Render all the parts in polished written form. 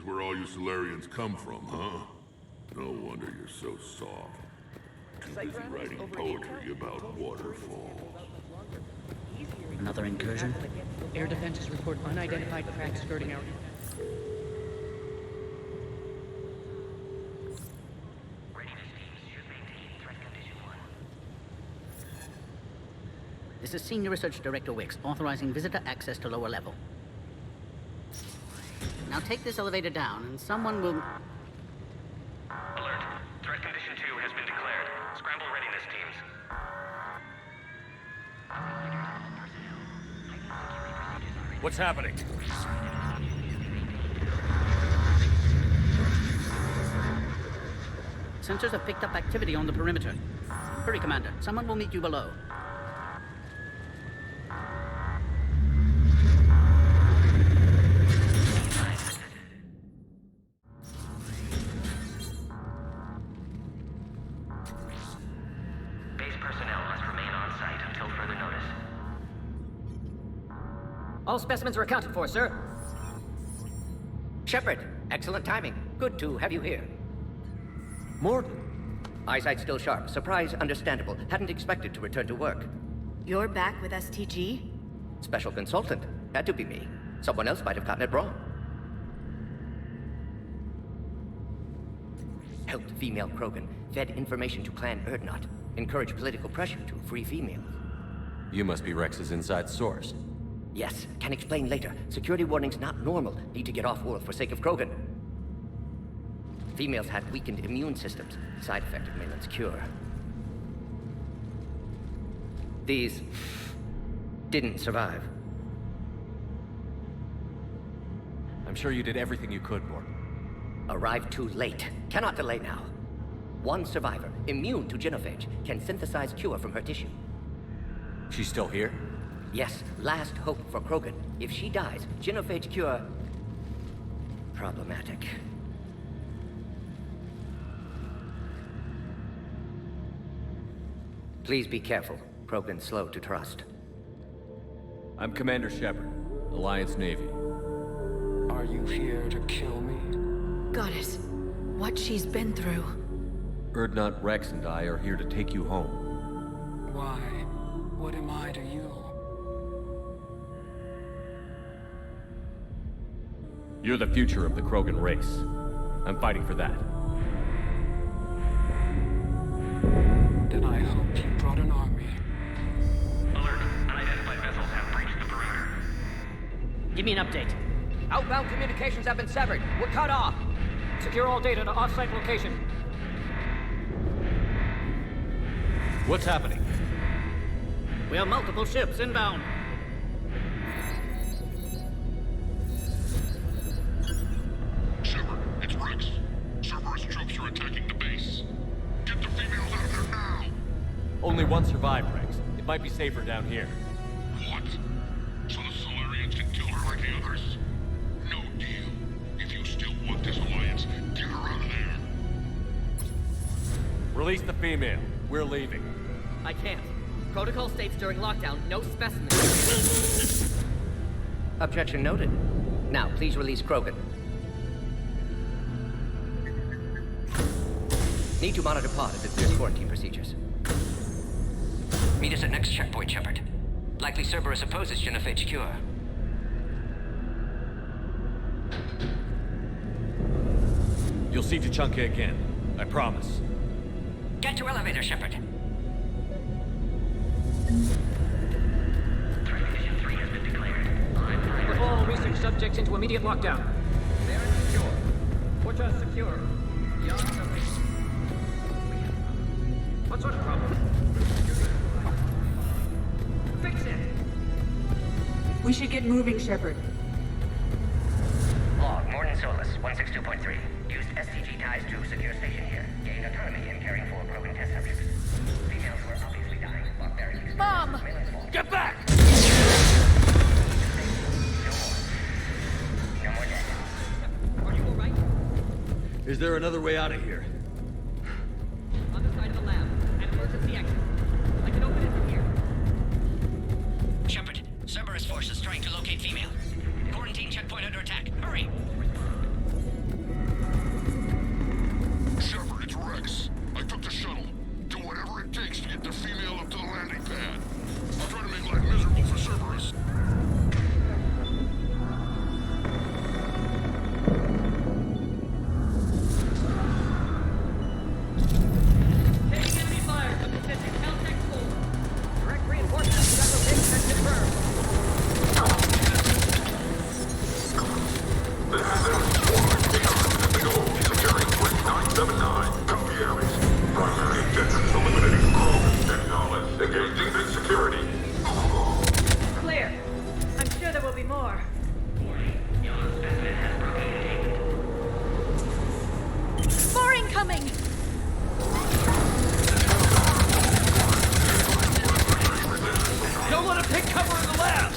where all you Solarians come from, huh? No wonder you're so soft. Too busy writing poetry about waterfalls. Another incursion? Air defenses report unidentified craft skirting our... This is Senior Research Director Wicks, authorizing visitor access to lower level. Now take this elevator down, and someone will... Alert. Threat condition 2 has been declared. Scramble readiness teams. What's happening? Sensors have picked up activity on the perimeter. Hurry, Commander. Someone will meet you below. Base personnel must remain on site until further notice. All specimens are accounted for, sir. Shepard, excellent timing. Good to have you here. Mordin. Eyesight still sharp. Surprise understandable. Hadn't expected to return to work. You're back with STG? Special consultant. Had to be me. Someone else might have gotten it wrong. Helped female Krogan. Fed information to Clan Urdnot. Encouraged political pressure to free females. You must be Rex's inside source. Yes, can explain later. Security warning's not normal. Need to get off world for sake of Krogan. Females had weakened immune systems. Side effect of Malin's cure. These didn't survive. I'm sure you did everything you could, Mordin. Arrived too late. Cannot delay now. One survivor, immune to genophage, can synthesize cure from her tissue. She's still here? Yes, last hope for Krogan. If she dies, genophage cure... problematic. Please be careful. Krogan's slow to trust. I'm Commander Shepard, Alliance Navy. Are you here to kill me? Goddess, what she's been through. Urdnot, Rex, and I are here to take you home. Why? What am I to you? You're the future of the Krogan race. I'm fighting for that. Then I hope you brought an army. Alert. Unidentified vessels have breached the perimeter. Give me an update. Outbound communications have been severed. We're cut off. Secure all data to off-site location. What's happening? We have multiple ships inbound. Shepard, it's Rex. Cerberus troops are attacking the base. Get the females out of there now! Only one survived, Rex. It might be safer down here. What? So the Solarians can kill her like the others? No deal. If you still want this alliance, get her out of there. Release the female. We're leaving. I can't. Protocol states during lockdown, no specimens. Objection noted. Now, please release Krogan. Need to monitor pod if it clears quarantine procedures. Meet us at next checkpoint, Shepard. Likely Cerberus opposes genophage cure. You'll see Tuchanka again. I promise. Get to elevator, Shepard. Threat condition 3 has been declared. Put all research subjects into immediate lockdown. They're secure. Fortress secure. What sort of problem? Fix it! We should get moving, Shepard. Log, Morden Solus, 162.3. Used STG ties to secure station here. Gained autonomy in caring for Krogan test subjects. Females were obviously dying. Barbaric experience. Mom! Get back! No more dead. Are you alright? Is there another way out of here? On the side of the lab. An emergency exit. I can open it from here. Shepard, Cerberus forces trying to locate female. Quarantine checkpoint under attack. Hurry! coming! Don't let him take cover in the lab!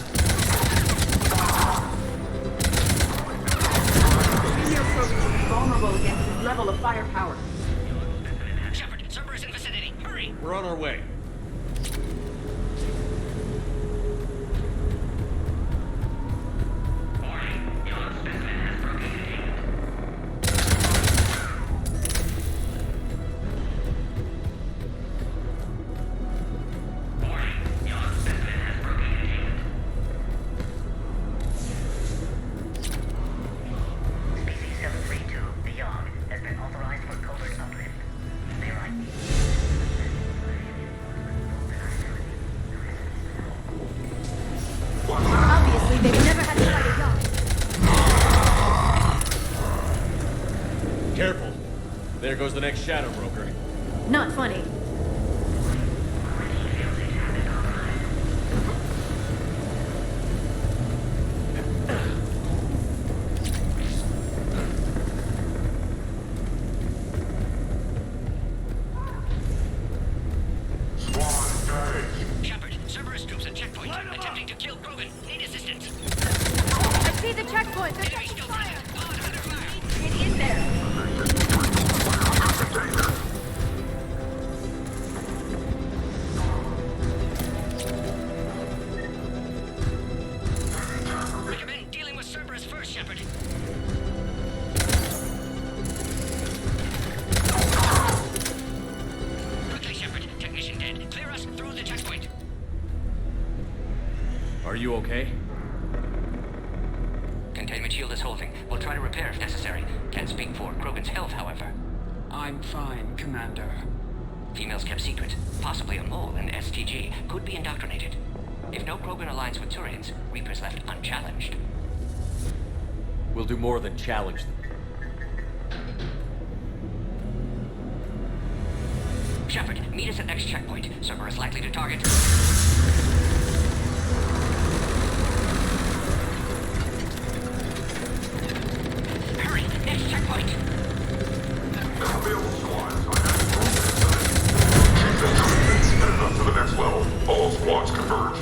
Female Krogan will be vulnerable against his level of firepower. Shepard, Cerberus in vicinity. Hurry! We're on our way. Obviously, they've never had to fight a yacht. Careful. There goes the next shadow broker. Not funny. Shepard, Cerberus troops at checkpoint. Attempting to kill Krogan. Need assistance. I see the checkpoint. They're Enemy taking still fire. present. On under fire. Get in there. Recommend dealing with Cerberus first, Shepard. Quickly, Shepard. Technician dead. Clear us through the checkpoint. Are you okay? Containment shield is holding. We'll try to repair if necessary. Can't speak for Krogan's health, however. I'm fine, Commander. Females kept secret. Possibly a mole in STG. Could be indoctrinated. If no Krogan aligns with Turians, Reapers left unchallenged. We'll do more than challenge them. Shepard, meet us at next checkpoint. Cerberus likely to target. Hurry! Next checkpoint! Available squads. Headed up to the next level. All squads converge.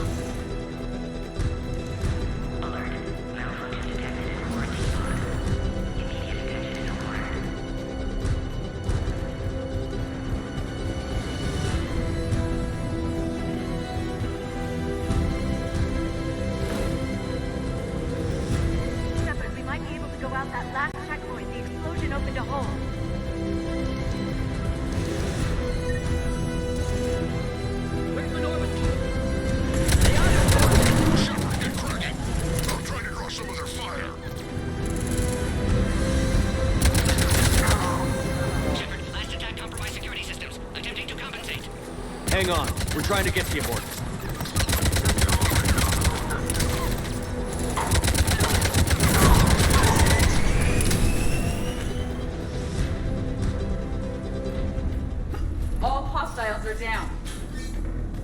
Alert. Malfunction detected in core debug. Immediate attention is required. Shepard, we might be able to go out that last checkpoint. The explosion opened a hole. Shepard, get cracking. I'm trying to draw some of their fire. Shepard, last attack compromised security systems. Attempting to compensate. Hang on. We're trying to get to you, Morgan. All hostiles are down.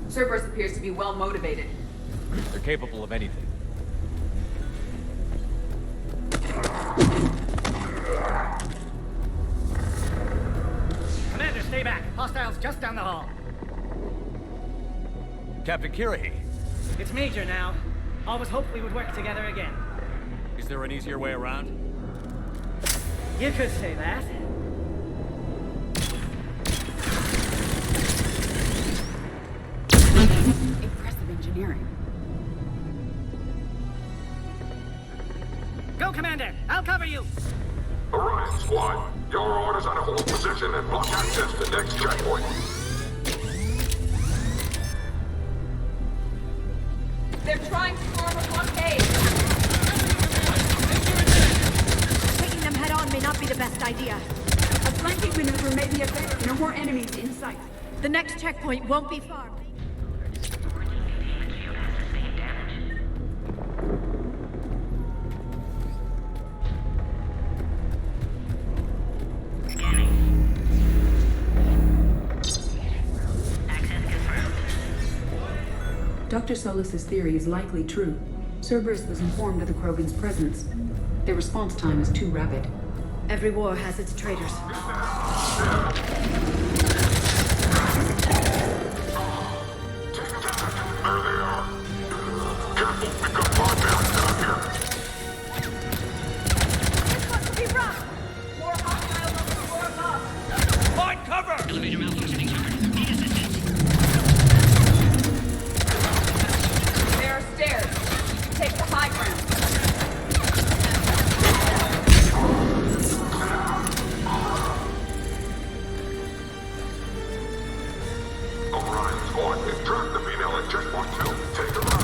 Cerberus appears to be well motivated. They're capable of anything. Commander, stay back. Hostiles just down the hall. Captain Kirahi, It's Major now. Always hoped we would work together again. is there an easier way around? You could say that. Impressive engineering. Go, Commander! I'll cover you! Orion squad, your orders are to hold position and block access to next checkpoint. They're trying to form a blockade. Taking them head on may not be the best idea. A flanking maneuver may be effective. No more enemies in sight. The next checkpoint won't be far. Dr. Solus's theory is likely true. Cerberus was informed of the Krogan's presence. Their response time is too rapid. Every war has its traitors. Find cover! Elevator malfunctioning, Shepard. Need assistance. There are stairs. Take the high ground. Orion squad, track the female at checkpoint 2. Take her out.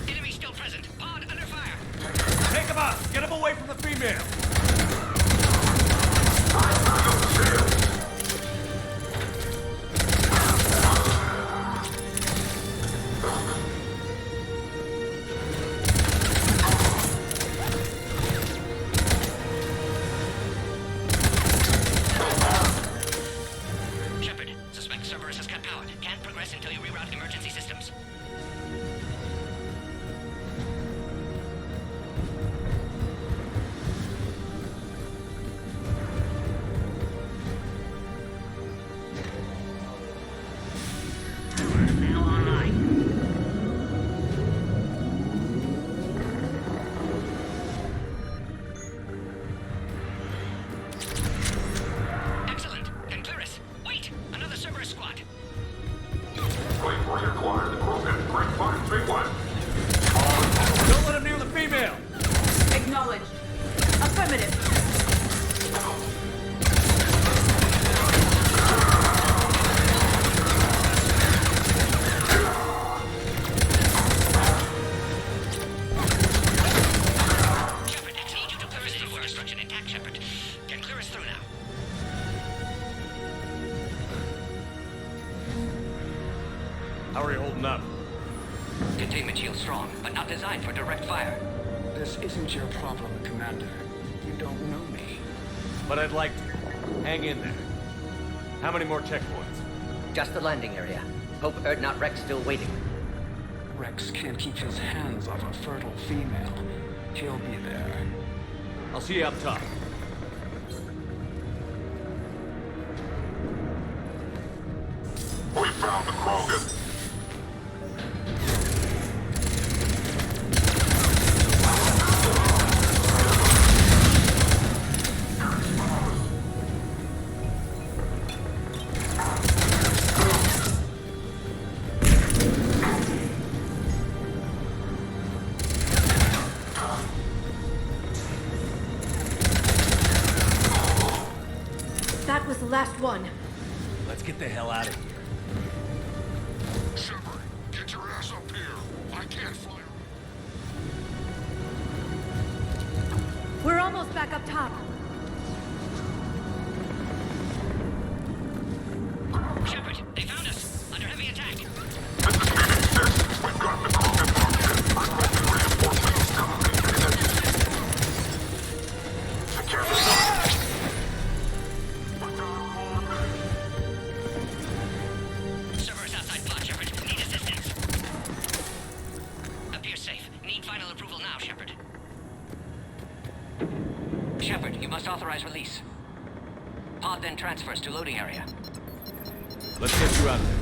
Enemy still present. Pod under fire. Take him out! Get him away from the female! Shepard, suspect Cerberus has cut power. Can't progress until you reroute emergency systems. Now online. Excellent. Concurus. Wait! Another Cerberus squad. Wait for your acquired the Krogan. Break 5 feet west. Don't let him near the female! Acknowledged. Affirmative. Shepard, I need you to clear this before destruction intact, Shepard. Can clear us through now. How are you holding up? Containment shield strong, but not designed for direct fire. This isn't your problem, Commander. You don't know me. But I'd like to. Hang in there. How many more checkpoints? Just the landing area. Hope Erdnot Rex still waiting. Rex can't keep his hands off a fertile female. He'll be there. I'll see you up top. We found the Krogan. That was the last one. Let's get the hell out of here. Shepard, get your ass up here. I can't fire. We're almost back up top. Shepard, they found us. Under heavy attack. This is Phoenix 6. We've got the Krogan locked in. Requesting reinforcements. Copy. Secure the zone. Cerberus outside pod, Shepard. Need assistance. Appears safe. Need final approval now, Shepard. Shepard, you must authorize release. Pod then transfers to loading area. Let's get you out there.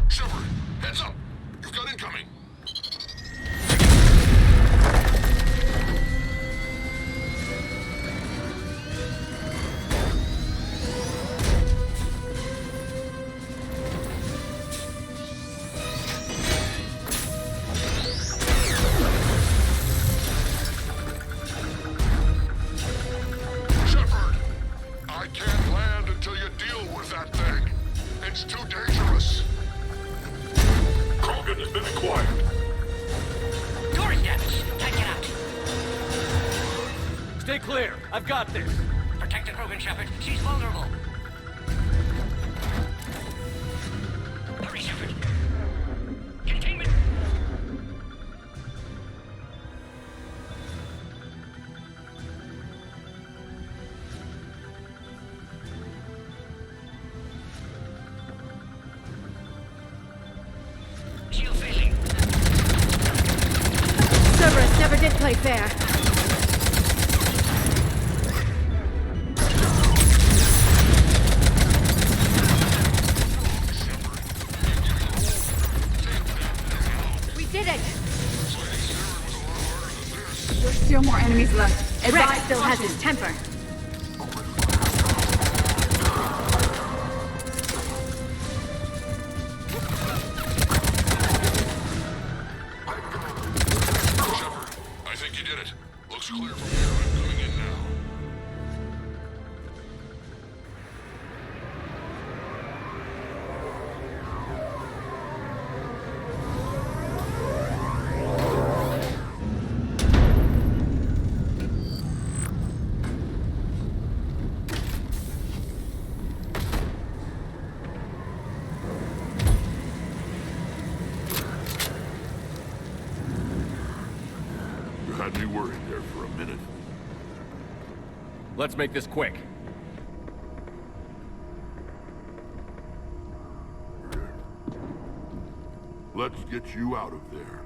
Shepard, heads up. You've got incoming. Shepard, I can't land until you deal with that thing. It's too dangerous. Krogan has been acquired. Door is damaged. Can't get out. Stay clear. I've got this. Protect the Krogan, Shepard. She's vulnerable. didn't play fair. We did it! There's still more enemies left. Rex Advise still has caution. his temper. Shepard, I think you did it. Looks clear from here. I'm going in now. You had me worried there for a minute. Let's make this quick. Let's get you out of there.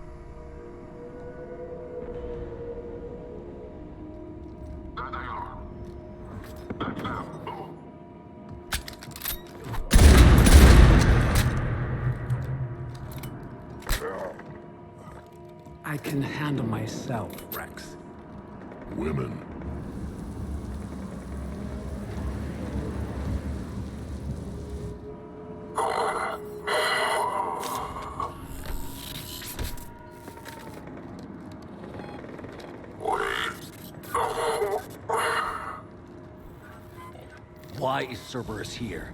There they are. That's them. I can handle myself, Rex. Women. Why is Cerberus here?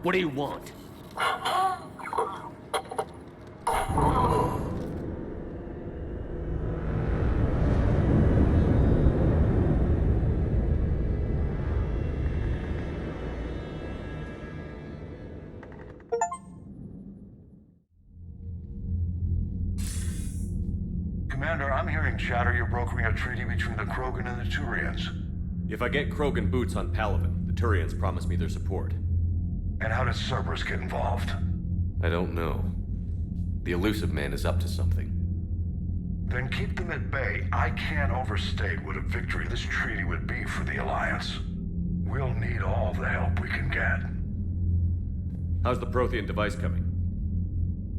What do you want? Commander, I'm hearing chatter you're brokering a treaty between the Krogan and the Turians. If I get Krogan boots on Palaven, the Turians promise me their support. And how does Cerberus get involved? I don't know. The Elusive Man is up to something. Then keep them at bay. I can't overstate what a victory this treaty would be for the Alliance. We'll need all the help we can get. How's the Prothean device coming?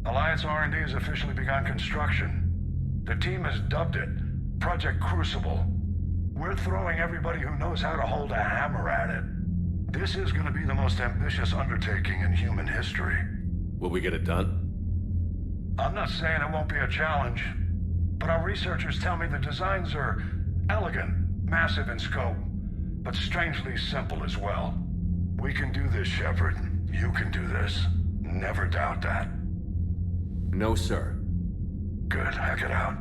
Alliance R&D has officially begun construction. The team has dubbed it Project Crucible. We're throwing everybody who knows how to hold a hammer at it. This is going to be the most ambitious undertaking in human history. Will we get it done? I'm not saying it won't be a challenge, but our researchers tell me the designs are elegant, massive in scope, but strangely simple as well. We can do this, Shepard. You can do this. Never doubt that. No, sir. Good. Hack it out.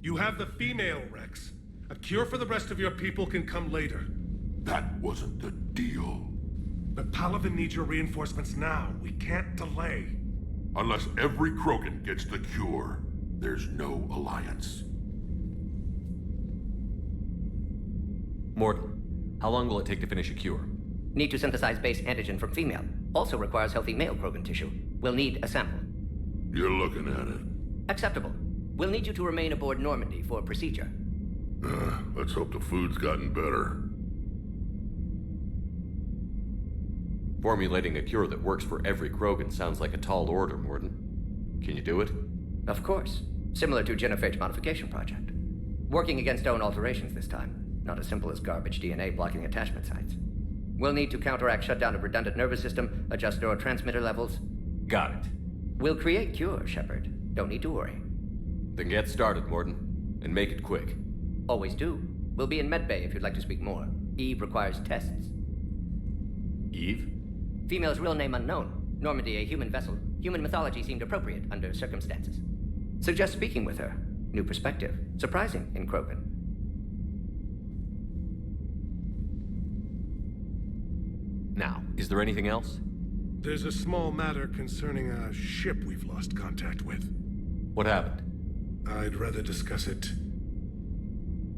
You have the female, Rex. A cure for the rest of your people can come later. That wasn't the deal. But Palaven needs your reinforcements now. We can't delay. Unless every Krogan gets the cure, there's no alliance. Morton, how long will it take to finish a cure? Need to synthesize base antigen from female. Also requires healthy male Krogan tissue. We'll need a sample. You're looking at it. Acceptable. We'll need you to remain aboard Normandy for procedure. Let's hope the food's gotten better. Formulating a cure that works for every Krogan sounds like a tall order, Morton. Can you do it? Of course. Similar to Genophage modification project. Working against own alterations this time. Not as simple as garbage DNA blocking attachment sites. We'll need to counteract shutdown of redundant nervous system, adjust neurotransmitter levels. Got it. We'll create cure, Shepard. Don't need to worry. Then get started, Mordin. And make it quick. Always do. We'll be in medbay if you'd like to speak more. Eve requires tests. Eve? Female's real name unknown. Normandy, a human vessel. Human mythology seemed appropriate under circumstances. Suggest speaking with her. New perspective. Surprising in Krogan. Now, is there anything else? There's a small matter concerning a ship we've lost contact with. What happened? I'd rather discuss it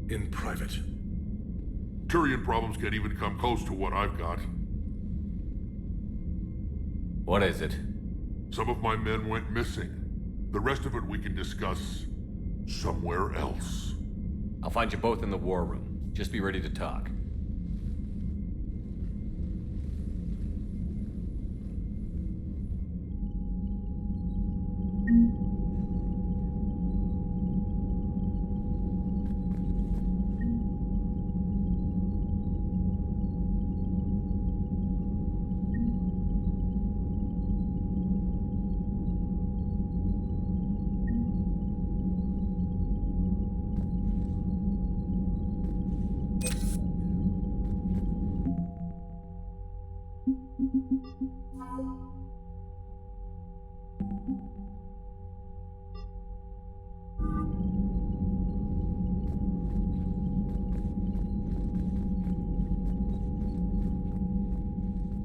in private. Turian problems can't even come close to what I've got. What is it? Some of my men went missing. The rest of it we can discuss somewhere else. I'll find you both in the war room. Just be ready to talk.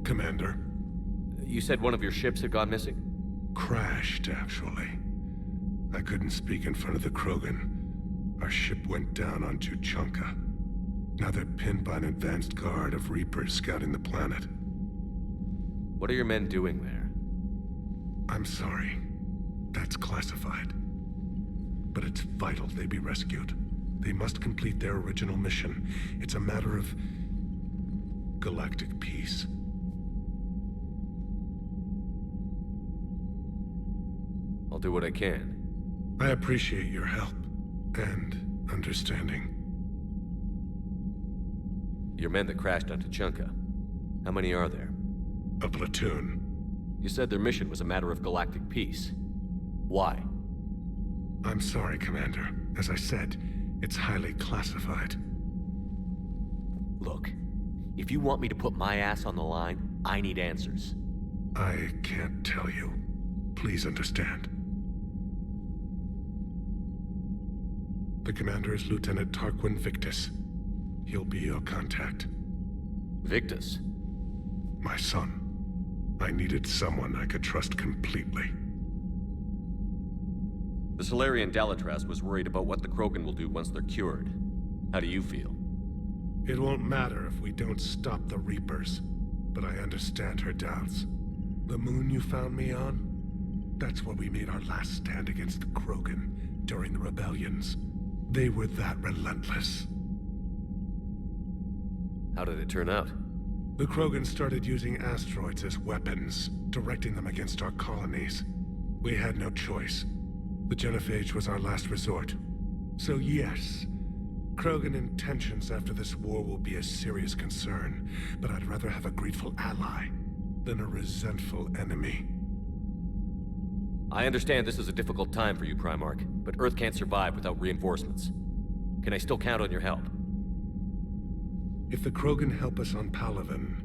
Commander. You said one of your ships had gone missing? Crashed, actually. I couldn't speak in front of the Krogan. Our ship went down on Tuchanka. Now they're pinned by an advanced guard of Reapers scouting the planet. What are your men doing there? I'm sorry. That's classified. But it's vital they be rescued. They must complete their original mission. It's a matter of galactic peace. I'll do what I can. I appreciate your help and understanding. Your men that crashed on Tuchanka. How many are there? A platoon. You said their mission was a matter of galactic peace. Why? I'm sorry, Commander. As I said, it's highly classified. Look, if you want me to put my ass on the line, I need answers. I can't tell you. Please understand. The commander is Lieutenant Tarquin Victus. He'll be your contact. Victus? My son. I needed someone I could trust completely. The Solarian Dalatraz was worried about what the Krogan will do once they're cured. How do you feel? It won't matter if we don't stop the Reapers, but I understand her doubts. The moon you found me on? That's where we made our last stand against the Krogan during the rebellions. They were that relentless. How did it turn out? The Krogan started using asteroids as weapons, directing them against our colonies. We had no choice. The genophage was our last resort. So yes, Krogan intentions after this war will be a serious concern, but I'd rather have a grateful ally than a resentful enemy. I understand this is a difficult time for you, Primarch, but Earth can't survive without reinforcements. Can I still count on your help? If the Krogan help us on Palaven,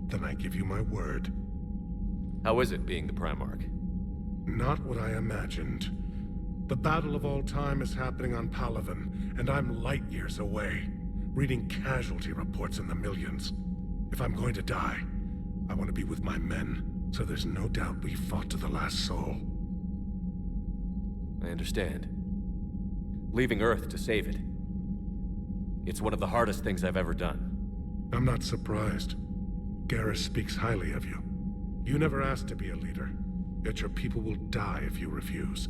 then I give you my word. How is it being the Primarch? Not what I imagined. The battle of all time is happening on Palaven, and I'm light years away, reading casualty reports in the millions. If I'm going to die, I want to be with my men, so there's no doubt we fought to the last soul. I understand. Leaving Earth to save it. It's one of the hardest things I've ever done. I'm not surprised. Garrus speaks highly of you. You never asked to be a leader, yet your people will die if you refuse.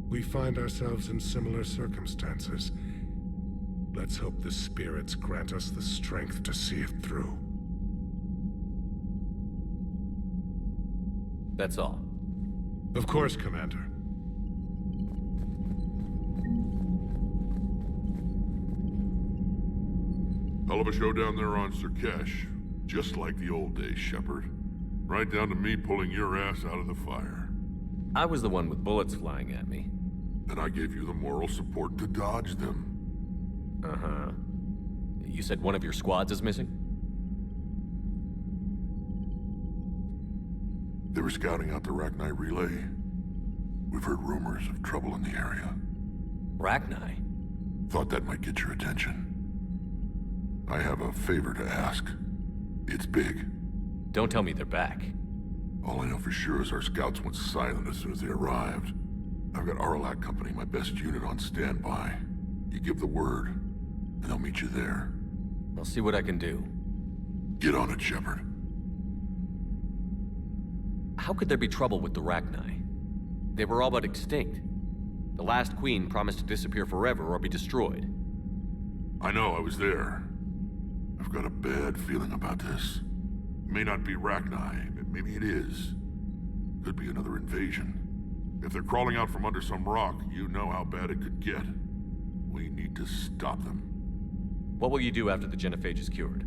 We find ourselves in similar circumstances. Let's hope the spirits grant us the strength to see it through. That's all. Of course, Commander. Hell of a show down there on Surkesh. Just like the old days, Shepard. Right down to me pulling your ass out of the fire. I was the one with bullets flying at me. And I gave you the moral support to dodge them. Uh-huh. You said one of your squads is missing? They were scouting out the Rachni relay. We've heard rumors of trouble in the area. Rachni? Thought that might get your attention. I have a favor to ask. It's big. Don't tell me they're back. All I know for sure is our scouts went silent as soon as they arrived. I've got Aralak Company, my best unit, on standby. You give the word, and they'll meet you there. I'll see what I can do. Get on it, Shepard. How could there be trouble with the Rachni? They were all but extinct. The last queen promised to disappear forever or be destroyed. I know, I was there. I've got a bad feeling about this. It may not be Rachni, but maybe it is. Could be another invasion. If they're crawling out from under some rock, you know how bad it could get. We need to stop them. What will you do after the Genophage is cured?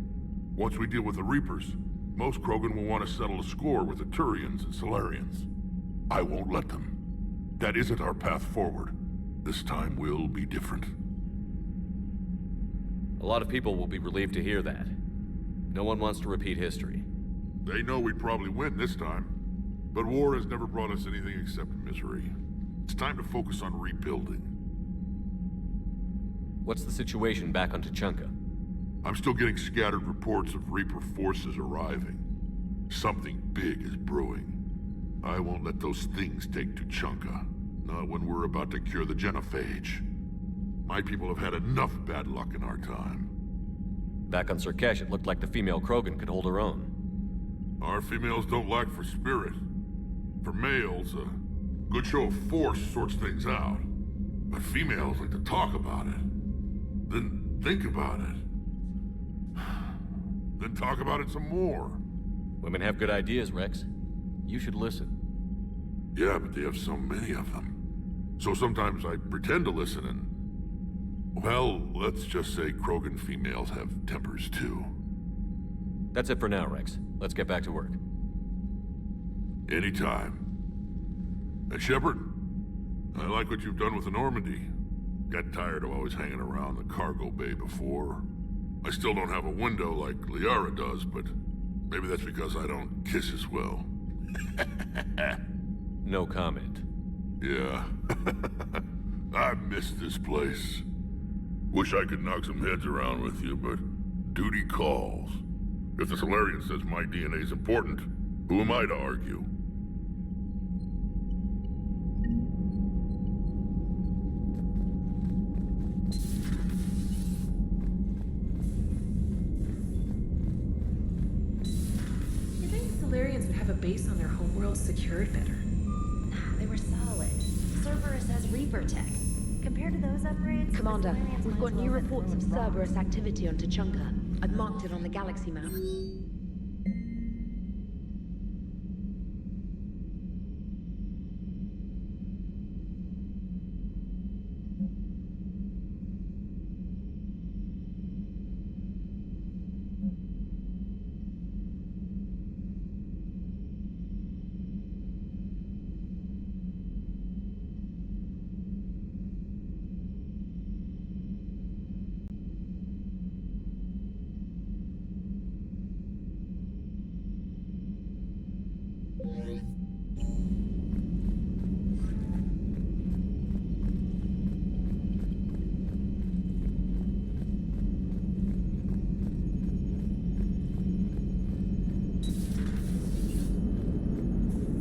Once we deal with the Reapers, most Krogan will want to settle a score with the Turians and Solarians. I won't let them. That isn't our path forward. This time will be different. A lot of people will be relieved to hear that. No one wants to repeat history. They know we'd probably win this time. But war has never brought us anything except misery. It's time to focus on rebuilding. What's the situation back on Tuchanka? I'm still getting scattered reports of Reaper forces arriving. Something big is brewing. I won't let those things take Tuchanka. Not when we're about to cure the Genophage. My people have had enough bad luck in our time. Back on Surkesh, it looked like the female Krogan could hold her own. Our females don't lack for spirit. For males, a good show of force sorts things out. But females like to talk about it. Then think about it. Then talk about it some more. Women have good ideas, Rex. You should listen. Yeah, but they have so many of them. So sometimes I pretend to listen and... Well, let's just say Krogan females have tempers too. That's it for now, Rex. Let's get back to work. Anytime. And Shepard, I like what you've done with the Normandy. Got tired of always hanging around the cargo bay before. I still don't have a window like Liara does, but maybe that's because I don't kiss as well. No comment. Yeah. I miss this place. Wish I could knock some heads around with you, but duty calls. If the Solarian says my DNA is important, who am I to argue? You think the Solarians would have a base on their homeworld secured better? They were solid. Cerberus has Reaper tech. Compared to those upgrades, Commander, the Solarians we've might got as well new live reports of from rock. Cerberus activity on Tuchanka. I've marked it on the galaxy map.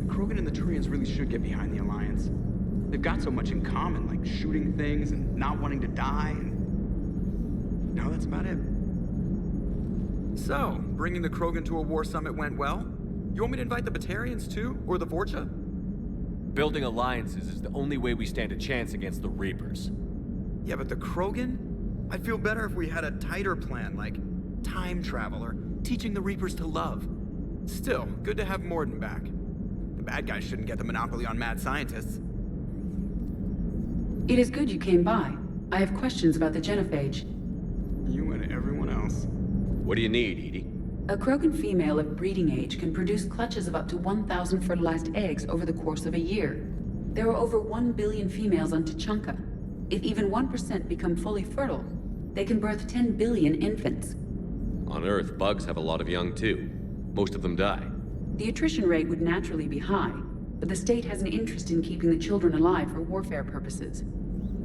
Krogan and the Turians really should get behind the Alliance. They've got so much in common, like shooting things and not wanting to die, and... now that's about it. So, bringing the Krogan to a war summit went well? You want me to invite the Batarians too? Or the Vorcha? Building alliances is the only way we stand a chance against the Reapers. Yeah, but the Krogan? I'd feel better if we had a tighter plan, like time travel or teaching the Reapers to love. Still, good to have Morden back. The bad guys shouldn't get the monopoly on mad scientists. It is good you came by. I have questions about the Genophage. You and everyone else. What do you need, Edie? A Krogan female of breeding age can produce clutches of up to 1,000 fertilized eggs over the course of a year. There are over 1 billion females on Tuchanka. If even 1% become fully fertile, they can birth 10 billion infants. On Earth, bugs have a lot of young too. Most of them die. The attrition rate would naturally be high, but the state has an interest in keeping the children alive for warfare purposes.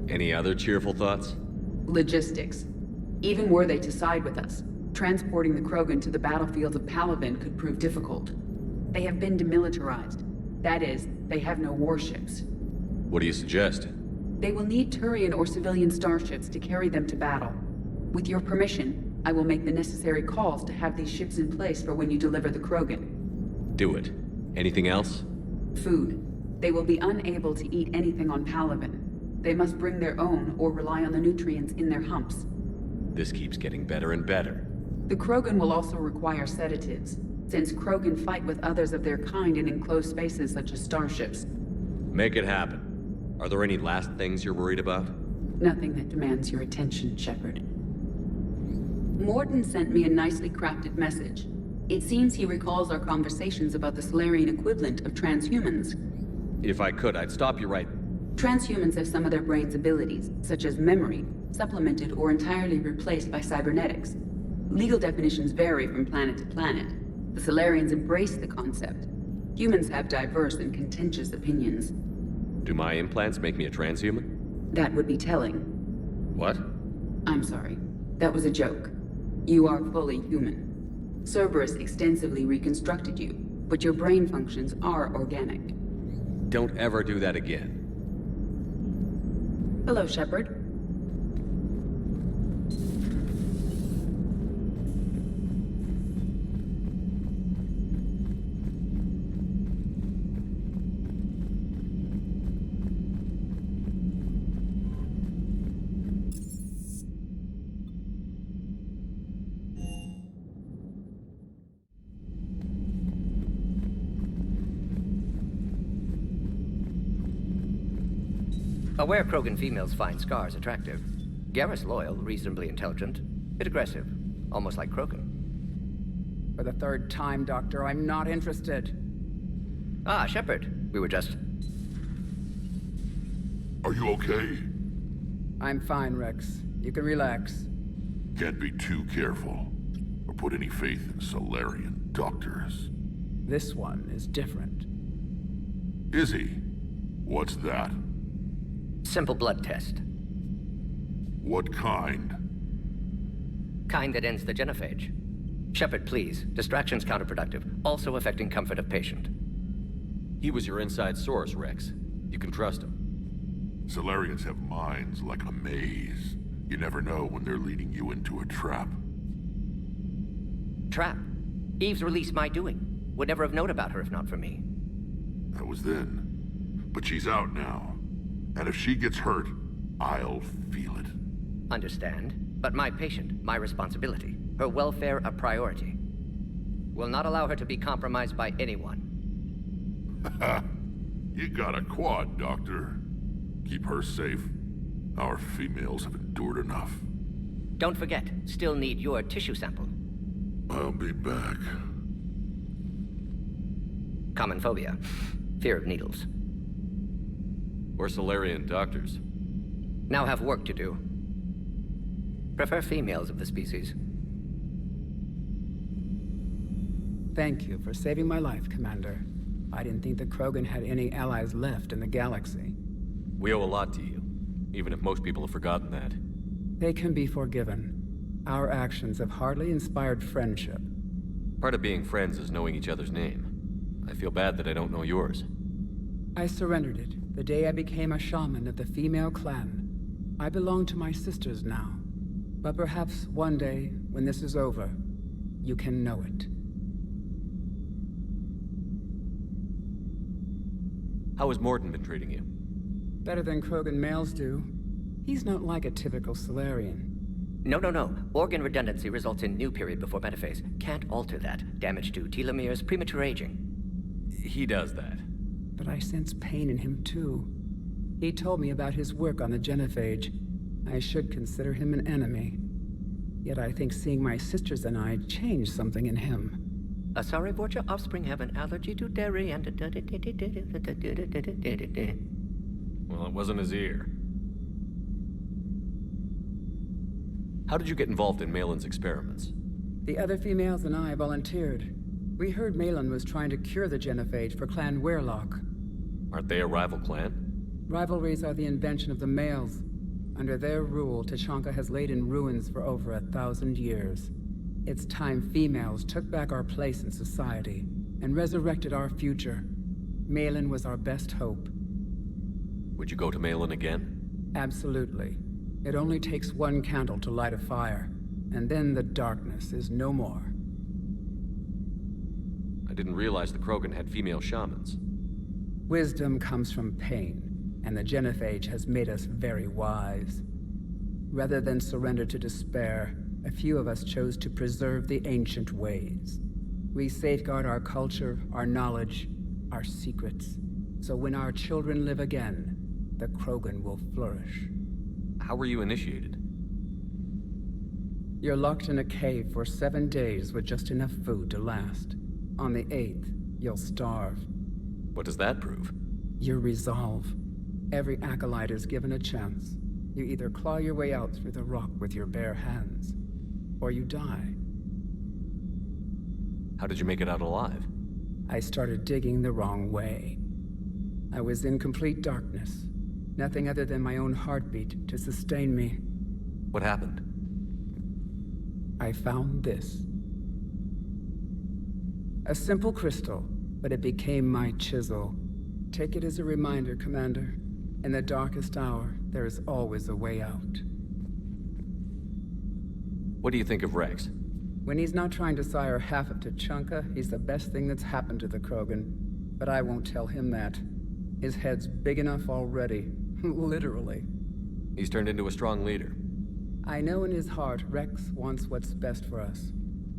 Any other cheerful thoughts? Logistics. Even were they to side with us, transporting the Krogan to the battlefields of Palaven could prove difficult. They have been demilitarized. That is, they have no warships. What do you suggest? They will need Turian or civilian starships to carry them to battle. With your permission, I will make the necessary calls to have these ships in place for when you deliver the Krogan. Do it. Anything else? Food. They will be unable to eat anything on Palaven. They must bring their own or rely on the nutrients in their humps. This keeps getting better and better. The Krogan will also require sedatives, since Krogan fight with others of their kind in enclosed spaces such as starships. Make it happen. Are there any last things you're worried about? Nothing that demands your attention, Shepard. Morden sent me a nicely crafted message. It seems he recalls our conversations about the Solarian equivalent of transhumans. If I could, I'd stop you right... Transhumans have some of their brain's abilities, such as memory, supplemented or entirely replaced by cybernetics. Legal definitions vary from planet to planet. The Solarians embrace the concept. Humans have diverse and contentious opinions. Do my implants make me a transhuman? That would be telling. What? I'm sorry. That was a joke. You are fully human. Cerberus extensively reconstructed you, but your brain functions are organic. Don't ever do that again. Hello, Shepard. Aware Krogan females find scars attractive. Garrus loyal, reasonably intelligent, bit aggressive, almost like Krogan. For the third time, Doctor, I'm not interested. Ah, Shepard. We were just... Are you okay? I'm fine, Rex. You can relax. Can't be too careful, or put any faith in Solarian doctors. This one is different. Is he? What's that? Simple blood test. What kind? Kind that ends the genophage. Shepard, please. Distraction's counterproductive, also affecting comfort of patient. He was your inside source, Rex. You can trust him. Solarians have minds like a maze. You never know when they're leading you into a trap. Trap? Eve's released my doing. Would never have known about her if not for me. That was then. But she's out now. And if she gets hurt, I'll feel it. Understand. But my patient, my responsibility. Her welfare a priority. Will not allow her to be compromised by anyone. You got a quad, Doctor. Keep her safe. Our females have endured enough. Don't forget, still need your tissue sample. I'll be back. Common phobia. Fear of needles. We're Solarian doctors. Now have work to do. Prefer females of the species. Thank you for saving my life, Commander. I didn't think the Krogan had any allies left in the galaxy. We owe a lot to you, even if most people have forgotten that. They can be forgiven. Our actions have hardly inspired friendship. Part of being friends is knowing each other's name. I feel bad that I don't know yours. I surrendered it the day I became a shaman of the female clan. I belong to my sisters now. But perhaps one day, when this is over, you can know it. How has Morden been treating you? Better than Krogan males do. He's not like a typical Solarian. No. Organ redundancy results in new period before metaphase. Can't alter that. Damage to telomeres, premature aging. He does that. But I sense pain in him too. He told me about his work on the genophage. I should consider him an enemy. Yet I think seeing my sisters and I changed something in him. Sorry, Vorcha offspring have an allergy to dairy and... Well, it wasn't his ear. How did you get involved in Malin's experiments? The other females and I volunteered. We heard Malin was trying to cure the genophage for Clan Weirlock. Aren't they a rival clan? Rivalries are the invention of the males. Under their rule, Tuchanka has laid in ruins for over 1,000 years. It's time females took back our place in society and resurrected our future. Malin was our best hope. Would you go to Malin again? Absolutely. It only takes one candle to light a fire, and then the darkness is no more. I didn't realize the Krogan had female shamans. Wisdom comes from pain, and the genophage has made us very wise. Rather than surrender to despair, a few of us chose to preserve the ancient ways. We safeguard our culture, our knowledge, our secrets, so when our children live again, the Krogan will flourish. How were you initiated? You're locked in a cave for 7 days with just enough food to last. On the 8th, you'll starve. What does that prove? Your resolve. Every acolyte is given a chance. You either claw your way out through the rock with your bare hands, or you die. How did you make it out alive? I started digging the wrong way. I was in complete darkness. Nothing other than my own heartbeat to sustain me. What happened? I found this. A simple crystal, but it became my chisel. Take it as a reminder, Commander. In the darkest hour, there is always a way out. What do you think of Rex? When he's not trying to sire half of Tuchanka, he's the best thing that's happened to the Krogan. But I won't tell him that. His head's big enough already. Literally. He's turned into a strong leader. I know in his heart Rex wants what's best for us.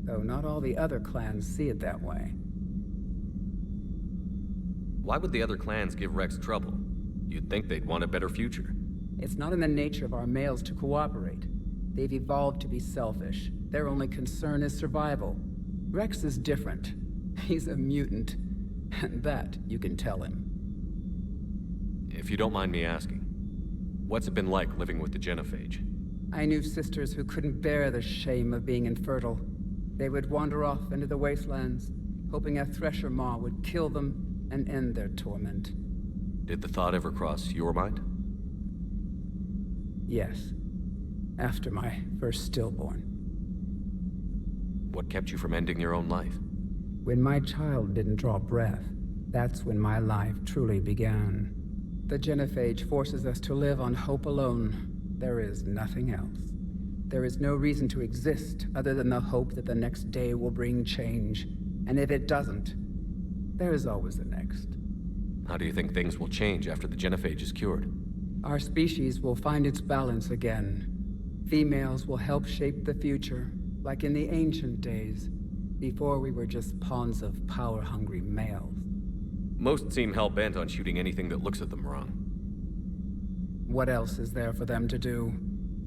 Though not all the other clans see it that way. Why would the other clans give Rex trouble? You'd think they'd want a better future. It's not in the nature of our males to cooperate. They've evolved to be selfish. Their only concern is survival. Rex is different. He's a mutant. And that you can tell him. If you don't mind me asking, what's it been like living with the genophage? I knew sisters who couldn't bear the shame of being infertile. They would wander off into the wastelands, hoping a thresher maw would kill them and end their torment. Did the thought ever cross your mind? Yes. After my first stillborn. What kept you from ending your own life? When my child didn't draw breath, that's when my life truly began. The genophage forces us to live on hope alone. There is nothing else. There is no reason to exist other than the hope that the next day will bring change. And if it doesn't, there is always the next. How do you think things will change after the genophage is cured? Our species will find its balance again. Females will help shape the future, like in the ancient days, before we were just pawns of power-hungry males. Most seem hell-bent on shooting anything that looks at them wrong. What else is there for them to do?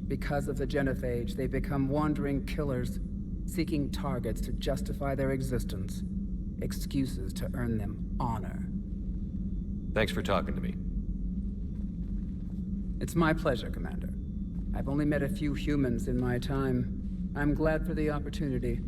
Because of the genophage, they become wandering killers, seeking targets to justify their existence. Excuses to earn them honor. Thanks for talking to me. It's my pleasure, Commander. I've only met a few humans in my time. I'm glad for the opportunity.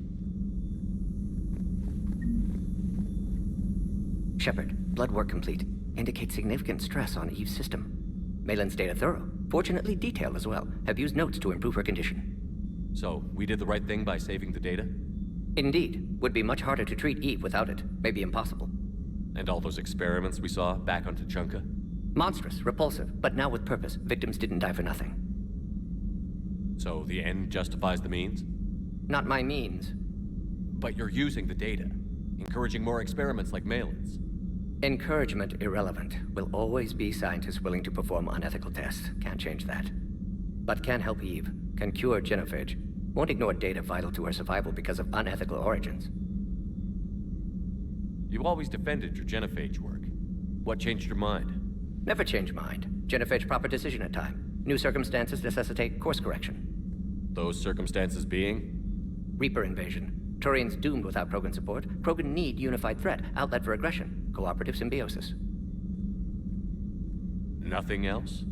Shepard, blood work complete. Indicates significant stress on Eve's system. Malin's data thorough. Fortunately detailed as well. Have used notes to improve her condition. So, we did the right thing by saving the data? Indeed. Would be much harder to treat Eve without it. Maybe impossible. And all those experiments we saw back on Tuchanka? Monstrous, repulsive, but now with purpose. Victims didn't die for nothing. So the end justifies the means? Not my means. But you're using the data, encouraging more experiments like Malin's. Encouragement irrelevant. Will always be scientists willing to perform unethical tests. Can't change that. But can help Eve. Can cure genophage. Won't ignore data vital to her survival because of unethical origins. You've always defended your genophage work. What changed your mind? Never change mind. Genophage proper decision at time. New circumstances necessitate course correction. Those circumstances being? Reaper invasion. Turians doomed without Krogan support. Krogan need unified threat, outlet for aggression, cooperative symbiosis. Nothing else?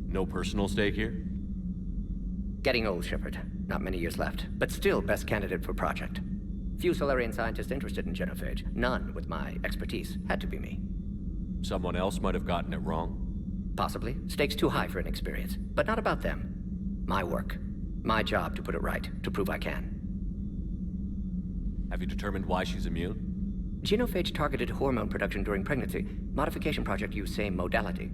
No personal stake here? Getting old, Shepard. Not many years left, but still best candidate for project. Few Solarian scientists interested in genophage. None with my expertise. Had to be me. Someone else might have gotten it wrong? Possibly. Stakes too high for inexperience. But not about them. My work. My job to put it right, to prove I can. Have you determined why she's immune? Genophage targeted hormone production during pregnancy. Modification project used same modality.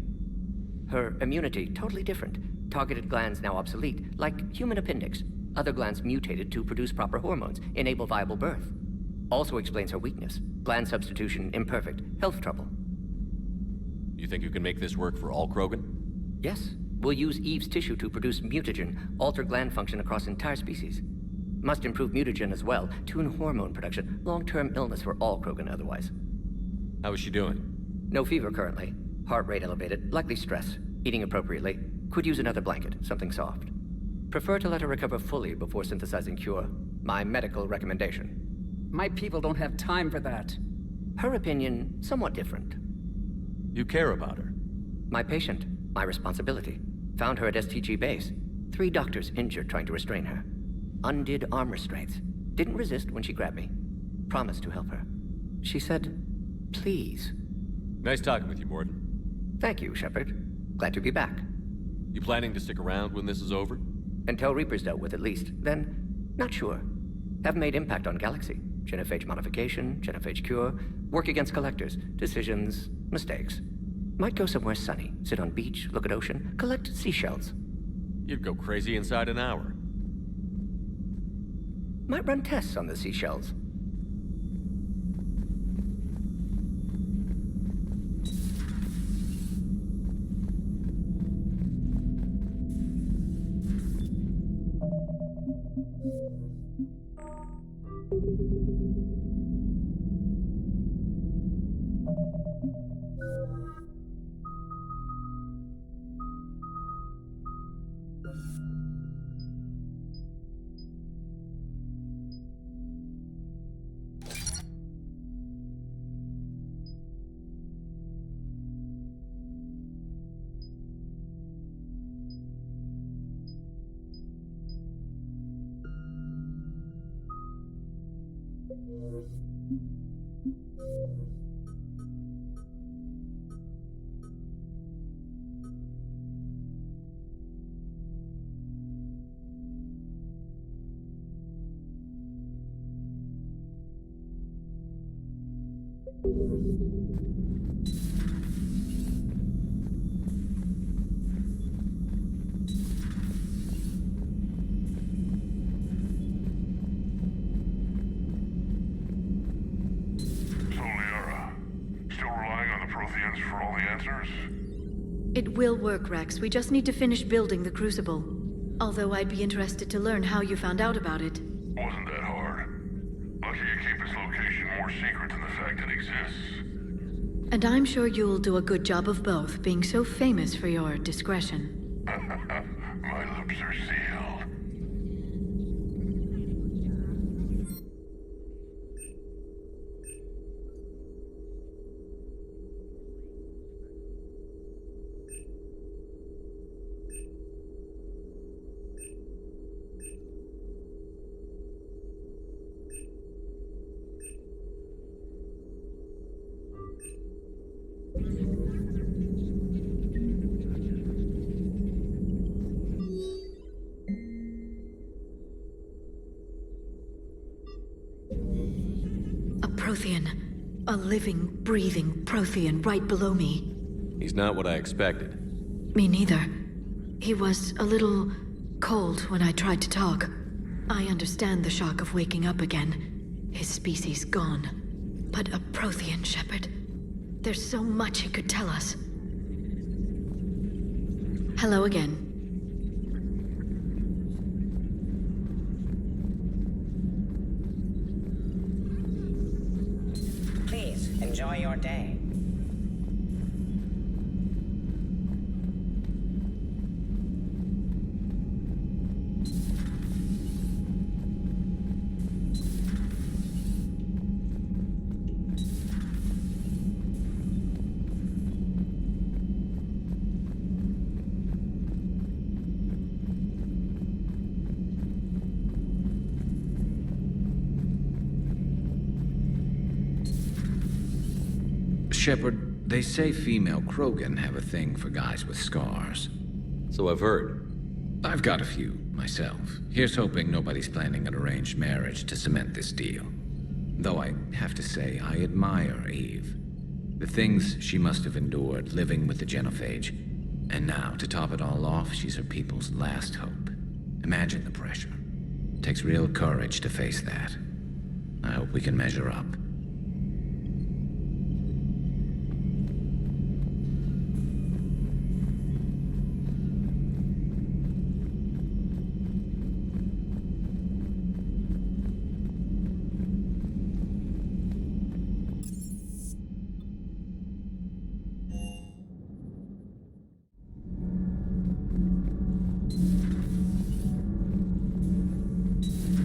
Her immunity, totally different. Targeted glands now obsolete, like human appendix. Other glands mutated to produce proper hormones, enable viable birth. Also explains her weakness. Gland substitution imperfect. Health trouble. You think you can make this work for all Krogan? Yes. We'll use Eve's tissue to produce mutagen, alter gland function across entire species. Must improve mutagen as well, tune hormone production. Long-term illness for all Krogan otherwise. How is she doing? No fever currently. Heart rate elevated, likely stress. Eating appropriately. Could use another blanket, something soft. Prefer to let her recover fully before synthesizing cure. My medical recommendation. My people don't have time for that. Her opinion, somewhat different. You care about her? My patient, my responsibility. Found her at STG base. 3 doctors injured trying to restrain her. Undid arm restraints. Didn't resist when she grabbed me. Promised to help her. She said, please. Nice talking with you, Mordin. Thank you, Shepard. Glad to be back. You planning to stick around when this is over? Until Reaper's dealt with at least. Then, not sure. Haven't made impact on Galaxy. Genophage modification, genophage cure, work against collectors, decisions, mistakes. Might go somewhere sunny, sit on beach, look at ocean, collect seashells. You'd go crazy inside an hour. Might run tests on the seashells. It will work, Rex. We just need to finish building the Crucible. Although I'd be interested to learn how you found out about it. Wasn't that hard. Lucky you keep its location more secret than the fact it exists. And I'm sure you'll do a good job of both, being so famous for your discretion. My lips are sealed. Prothean. A living, breathing Prothean right below me. He's not what I expected. Me neither. He was a little cold when I tried to talk. I understand the shock of waking up again. His species gone. But a Prothean, Shepard. There's so much he could tell us. Hello again. Enjoy your day. Shepard, they say female Krogan have a thing for guys with scars. So I've heard. I've got a few, myself. Here's hoping nobody's planning an arranged marriage to cement this deal. Though I have to say, I admire Eve. The things she must have endured living with the Genophage. And now, to top it all off, she's her people's last hope. Imagine the pressure. It takes real courage to face that. I hope we can measure up.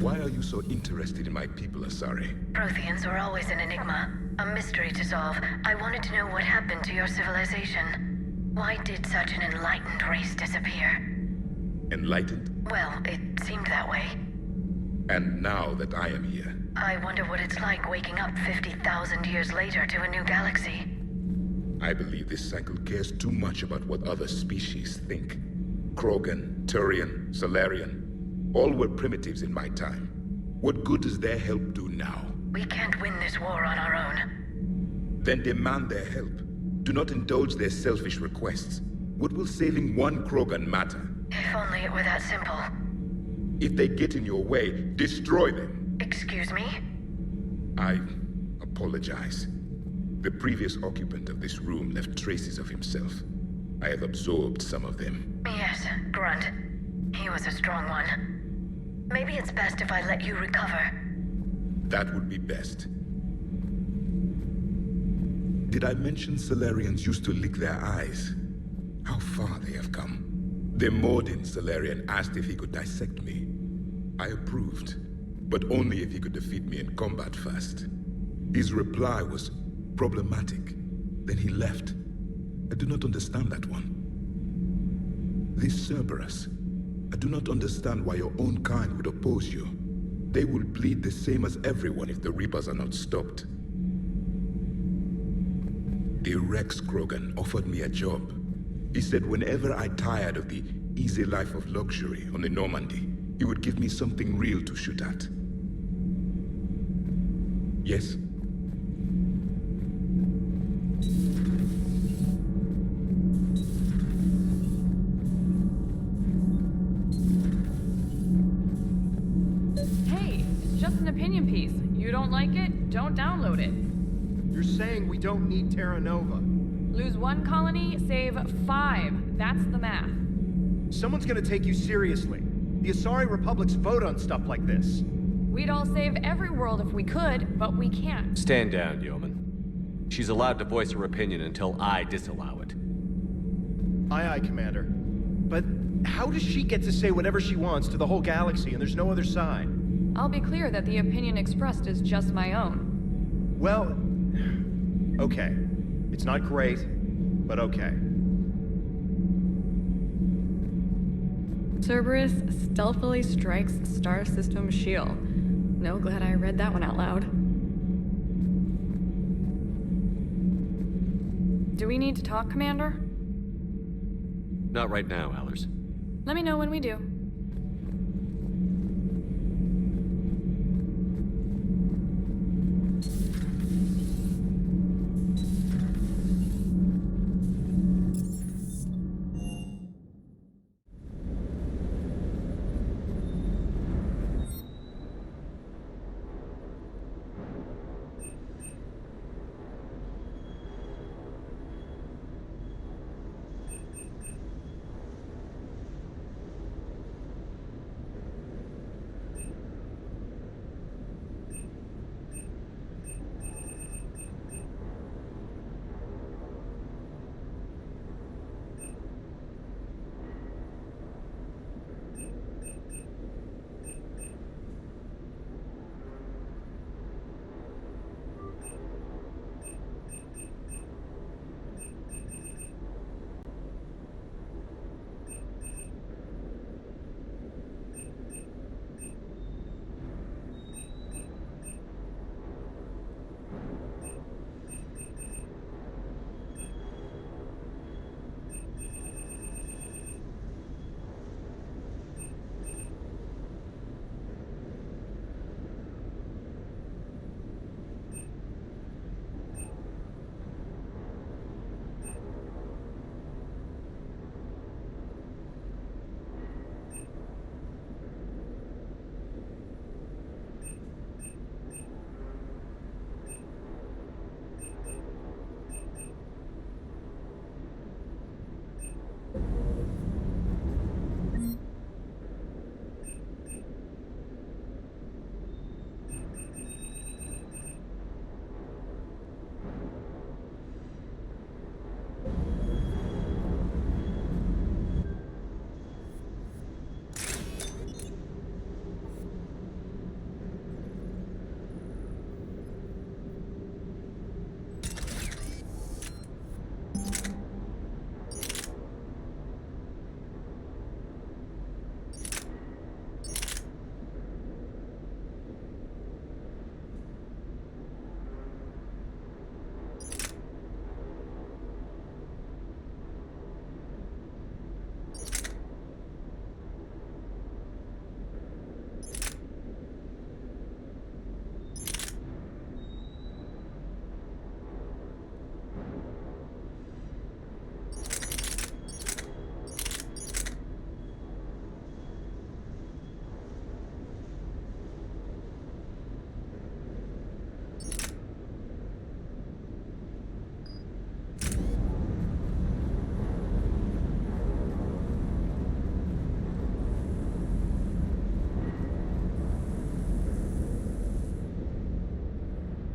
Why are you so interested in my people, Asari? Protheans were always an enigma, a mystery to solve. I wanted to know what happened to your civilization. Why did such an enlightened race disappear? Enlightened? Well, it seemed that way. And now that I am here, I wonder what it's like waking up 50,000 years later to a new galaxy. I believe this cycle cares too much about what other species think. Krogan, Turian, Salarian, all were primitives in my time. What good does their help do now? We can't win this war on our own. Then demand their help. Do not indulge their selfish requests. What will saving one Krogan matter? If only it were that simple. If they get in your way, destroy them. Excuse me? I apologize. The previous occupant of this room left traces of himself. I have absorbed some of them. Yes, Grunt. He was a strong one. Maybe it's best if I let you recover. That would be best. Did I mention Salarians used to lick their eyes? How far they have come. The Mordin Salarian asked if he could dissect me. I approved, but only if he could defeat me in combat first. His reply was problematic. Then he left. I do not understand that one. This Cerberus, I do not understand why your own kind would oppose you. They will bleed the same as everyone if the Reapers are not stopped. The Rex Krogan offered me a job. He said whenever I tired of the easy life of luxury on the Normandy, he would give me something real to shoot at. Yes? Opinion piece. You don't like it? Don't download it. You're saying we don't need Terra Nova. Lose one colony, save 5. That's the math. Someone's gonna take you seriously. The Asari Republics vote on stuff like this. We'd all save every world if we could, but we can't. Stand down, Yeoman. She's allowed to voice her opinion until I disallow it. Aye, Commander. But how does she get to say whatever she wants to the whole galaxy and there's no other side? I'll be clear that the opinion expressed is just my own. Well, okay. It's not great, but okay. Cerberus stealthily strikes Star System shield. No, glad I read that one out loud. Do we need to talk, Commander? Not right now, Allers. Let me know when we do.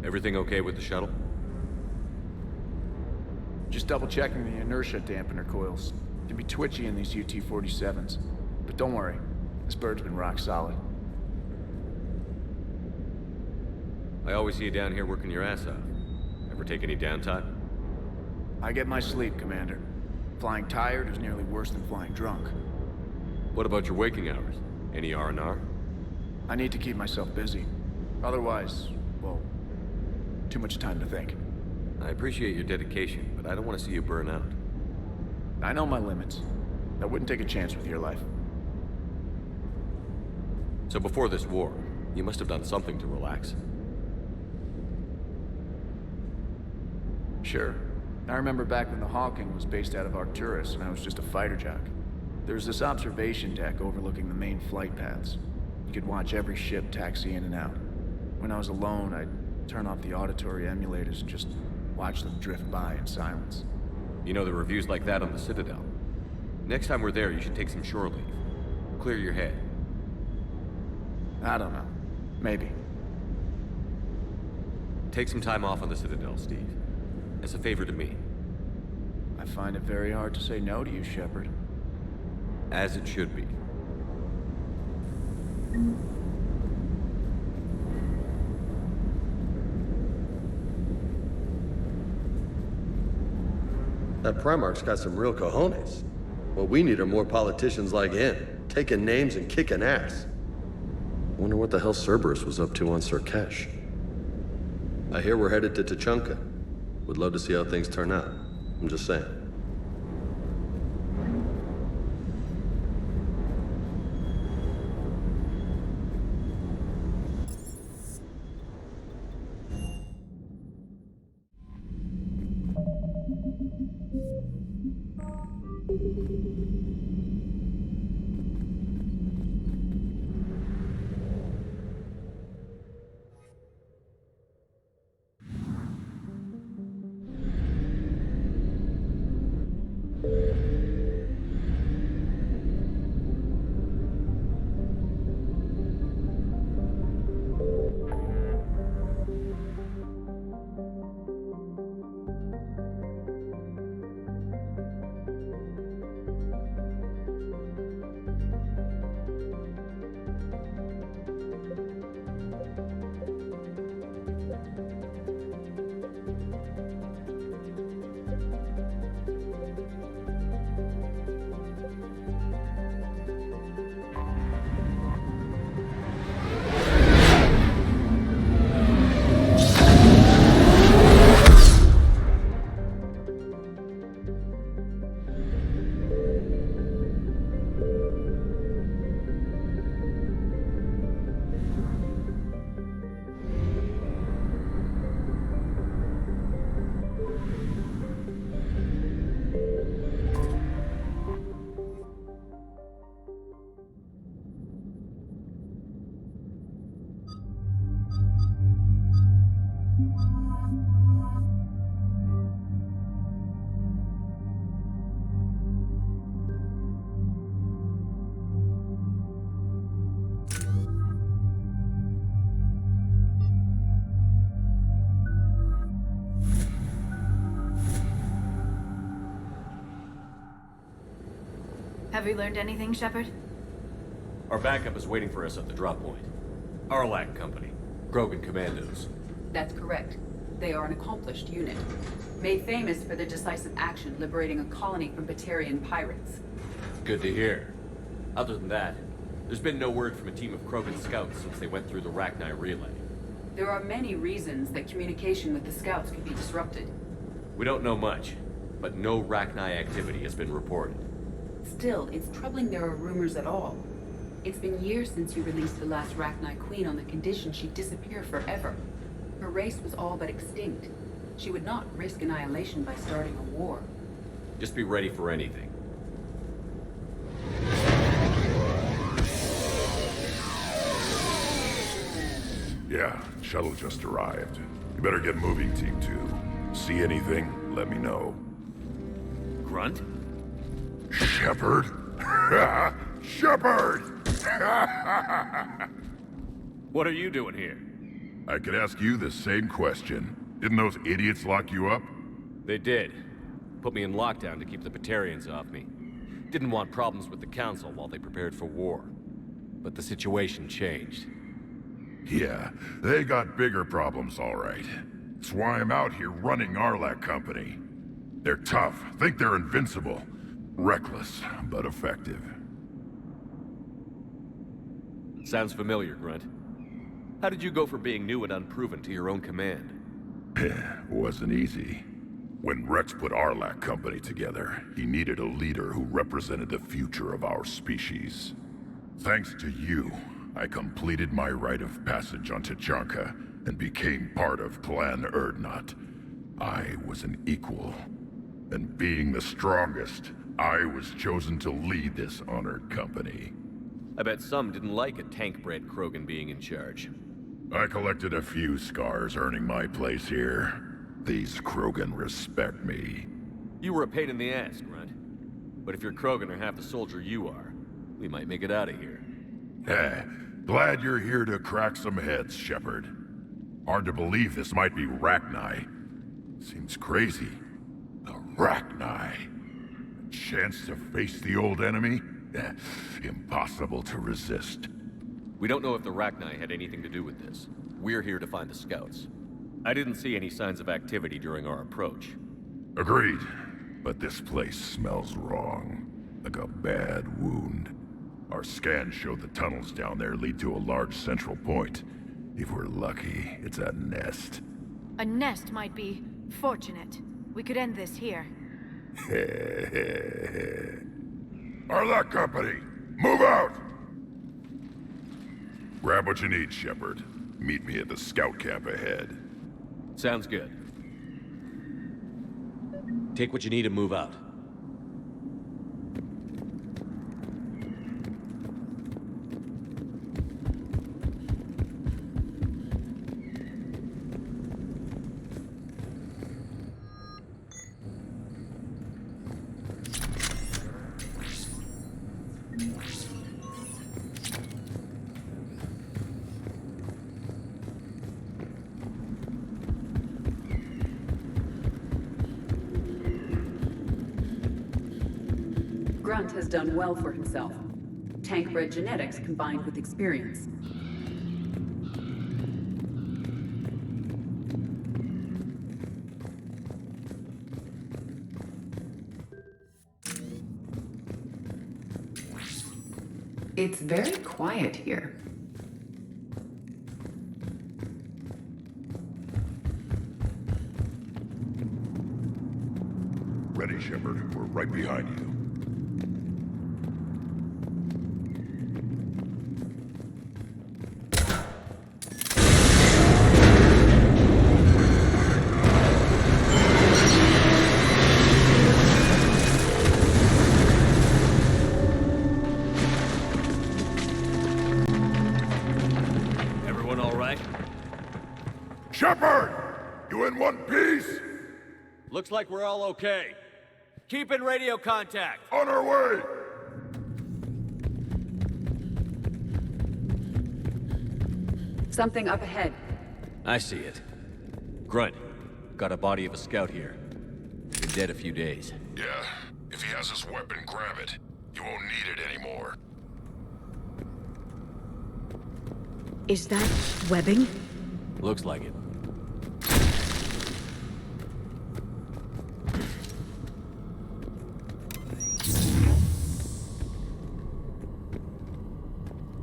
Everything okay with the shuttle? Just double-checking the inertia dampener coils. Can be twitchy in these UT-47s. But don't worry, this bird's been rock solid. I always see you down here working your ass off. Ever take any downtime? I get my sleep, Commander. Flying tired is nearly worse than flying drunk. What about your waking hours? Any R&R? I need to keep myself busy. Otherwise, well, too much time to think. I appreciate your dedication, but I don't want to see you burn out. I know my limits. I wouldn't take a chance with your life. So before this war, you must have done something to relax. Sure. I remember back when the Hawking was based out of Arcturus and I was just a fighter jock. There was this observation deck overlooking the main flight paths. You could watch every ship taxi in and out. When I was alone, I'd turn off the auditory emulators and just watch them drift by in silence. You know, the reviews like that on the Citadel. Next time we're there, you should take some shore leave. Clear your head. I don't know. Maybe. Take some time off on the Citadel, Steve. As a favor to me. I find it very hard to say no to you, Shepard. As it should be. That Primarch's got some real cojones. What we need are more politicians like him, taking names and kicking ass. Wonder what the hell Cerberus was up to on Surkesh. I hear we're headed to Tuchanka. Would love to see how things turn out. I'm just saying. Have we learned anything, Shepard? Our backup is waiting for us at the drop point. Arlac Company. Krogan Commandos. That's correct. They are an accomplished unit, made famous for their decisive action liberating a colony from Batarian pirates. Good to hear. Other than that, there's been no word from a team of Krogan scouts since they went through the Rachni relay. There are many reasons that communication with the scouts could be disrupted. We don't know much, but no Rachni activity has been reported. Still, it's troubling there are rumors at all. It's been years since you released the last Rachni Queen on the condition she'd disappear forever. Her race was all but extinct. She would not risk annihilation by starting a war. Just be ready for anything. Yeah, shuttle just arrived. You better get moving, Team 2. See anything, let me know. Grunt? Shepard? Shepard! What are you doing here? I could ask you the same question. Didn't those idiots lock you up? They did. Put me in lockdown to keep the Batarians off me. Didn't want problems with the Council while they prepared for war. But the situation changed. Yeah, they got bigger problems, all right. That's why I'm out here running Arlac Company. They're tough, think they're invincible. Reckless, but effective. Sounds familiar, Grunt. How did you go from being new and unproven to your own command? Wasn't easy. When Rex put Arlac Company together, he needed a leader who represented the future of our species. Thanks to you, I completed my rite of passage on Tuchanka and became part of Clan Urdnot. I was an equal. And being the strongest, I was chosen to lead this honored company. I bet some didn't like a tank-bred Krogan being in charge. I collected a few scars earning my place here. These Krogan respect me. You were a pain in the ass, Grunt. But if your Krogan are half the soldier you are, we might make it out of here. Glad you're here to crack some heads, Shepard. Hard to believe this might be Rachni. Seems crazy. The Rachni. A chance to face the old enemy? Impossible to resist. We don't know if the Rachni had anything to do with this. We're here to find the scouts. I didn't see any signs of activity during our approach. Agreed. But this place smells wrong. Like a bad wound. Our scans show the tunnels down there lead to a large central point. If we're lucky, it's a nest. A nest might be fortunate. We could end this here. Arlac Company, move out! Grab what you need, Shepard. Meet me at the scout camp ahead. Sounds good. Take what you need and move out. Grunt has done well for himself. Tank-bred genetics combined with experience. It's very quiet here. Ready, Shepard. We're right behind you. Everyone all right? Shepard! You in one piece? Looks like we're all okay. Keep in radio contact. On our way! Something up ahead. I see it. Grunt, got a body of a scout here. Been dead a few days. Yeah, if he has his weapon, grab it. You won't need it anymore. Is that webbing? Looks like it.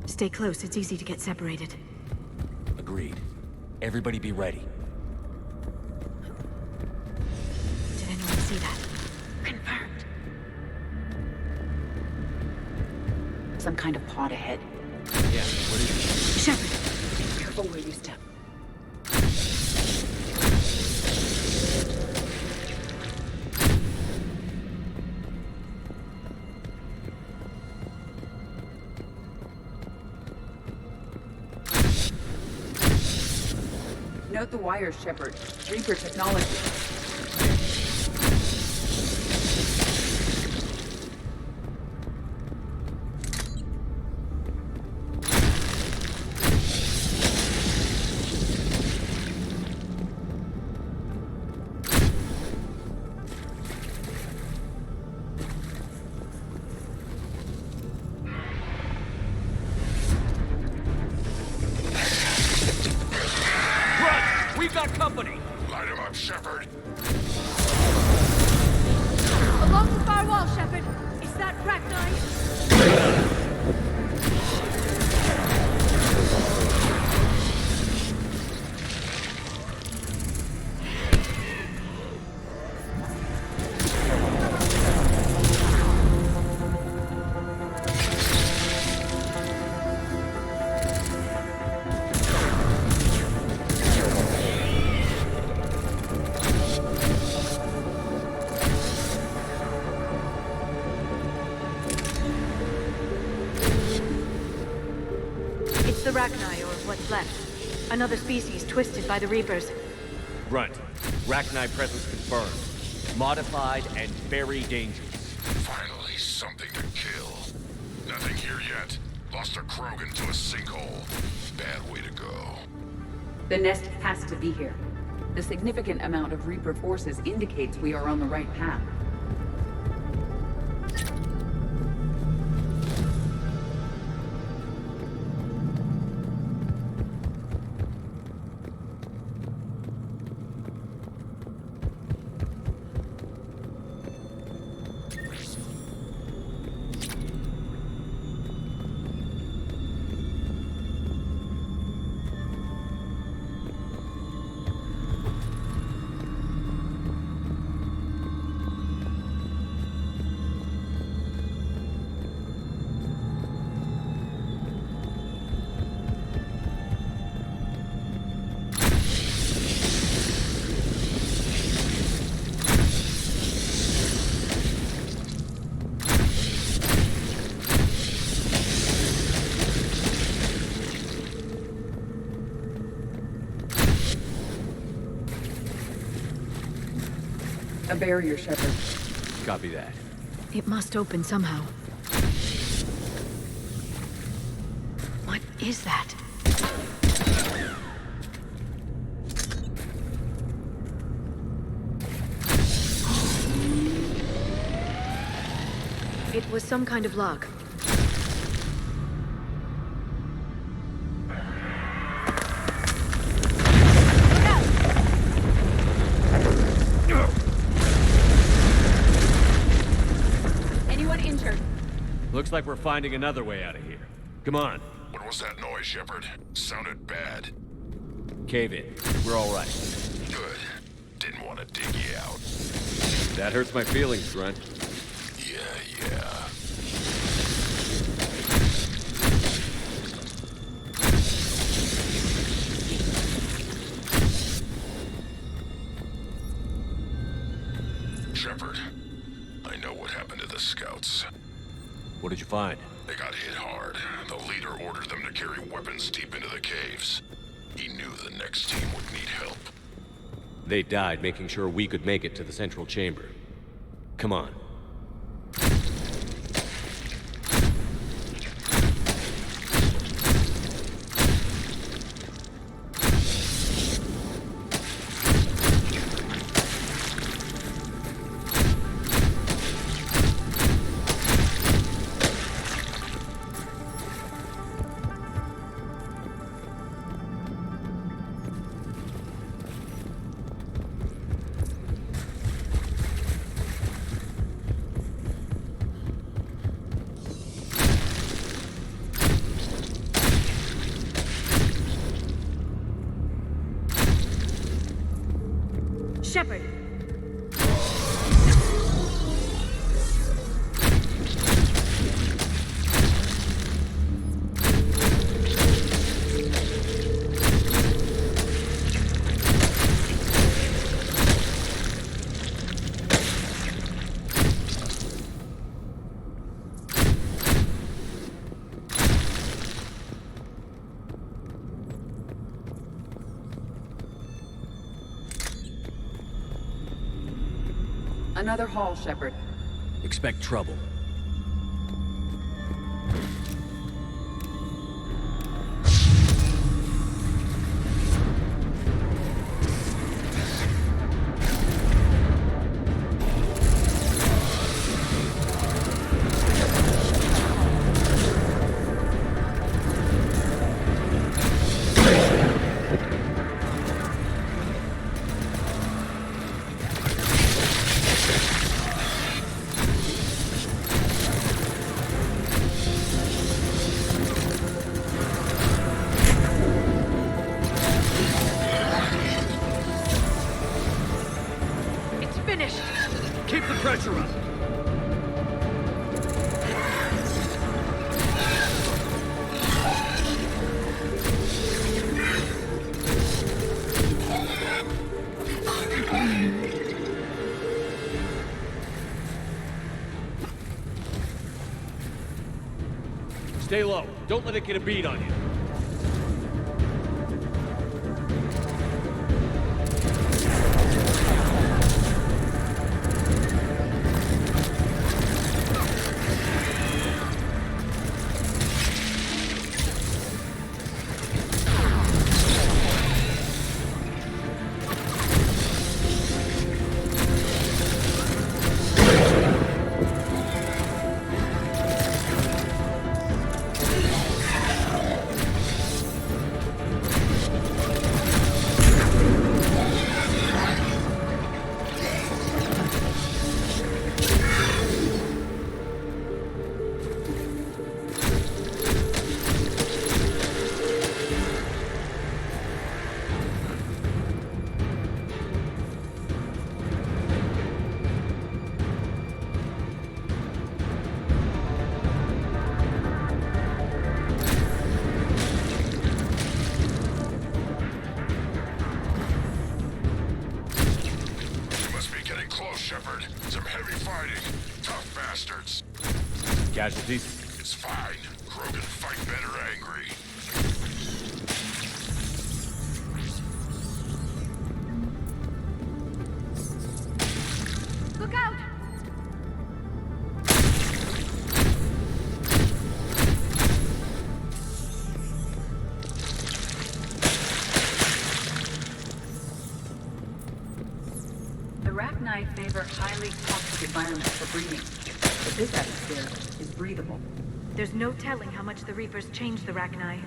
Stay close, it's easy to get separated. Agreed. Everybody be ready. Did anyone see that? Confirmed. Some kind of pod ahead. Yeah, what is it? Shepard! Careful where you step. Note the wires, Shepard. Reaper technology. company! Light him up, Shepard! Along the far wall, Shepard. Is that Rachni? The Rachni, or what's left. Another species twisted by the Reapers. Grunt. Rachni presence confirmed. Modified and very dangerous. Finally, something to kill. Nothing here yet. Lost a Krogan to a sinkhole. Bad way to go. The nest has to be here. The significant amount of Reaper forces indicates we are on the right path. A barrier, Shepard. Copy that. It must open somehow. What is that? It was some kind of lock. Looks like we're finding another way out of here. Come on. What was that noise, Shepard? Sounded bad. Cave in. We're all right. Good. Didn't want to dig you out. That hurts my feelings, Grunt. Yeah. Shepard, I know what happened to the scouts. What did you find? They got hit hard. The leader ordered them to carry weapons deep into the caves. He knew the next team would need help. They died making sure we could make it to the central chamber. Come on. Shepard. Another hall, Shepard. Expect trouble. Stay low. Don't let it get a bead on you. Casualties? It's fine. Krogan fight better angry. Look out! The Rachni favor highly toxic environments for breeding, but this atmosphere is breathable. There's no telling how much the Reapers changed the Rachni.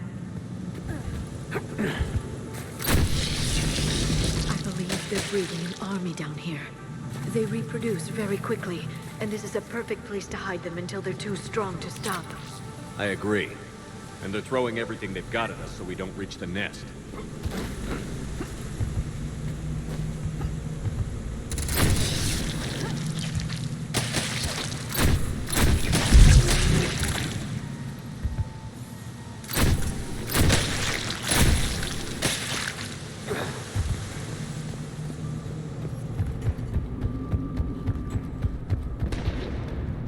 I believe they're breeding an army down here. They reproduce very quickly, and this is a perfect place to hide them until they're too strong to stop. I agree. And they're throwing everything they've got at us so we don't reach the nest.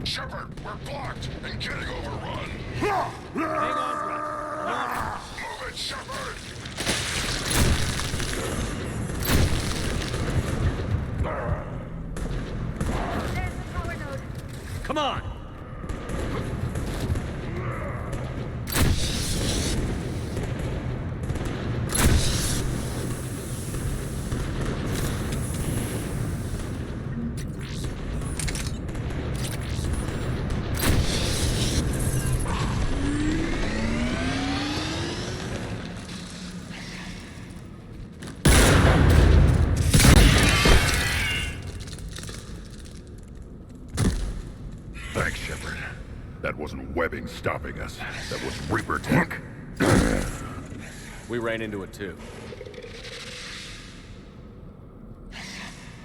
Shepard, we're blocked and getting overrun. Hang on, Brett. Move it, Shepard! There's the power node. Come on! Thanks, Shepard. That wasn't webbing stopping us. That was Reaper tech. We ran into it too.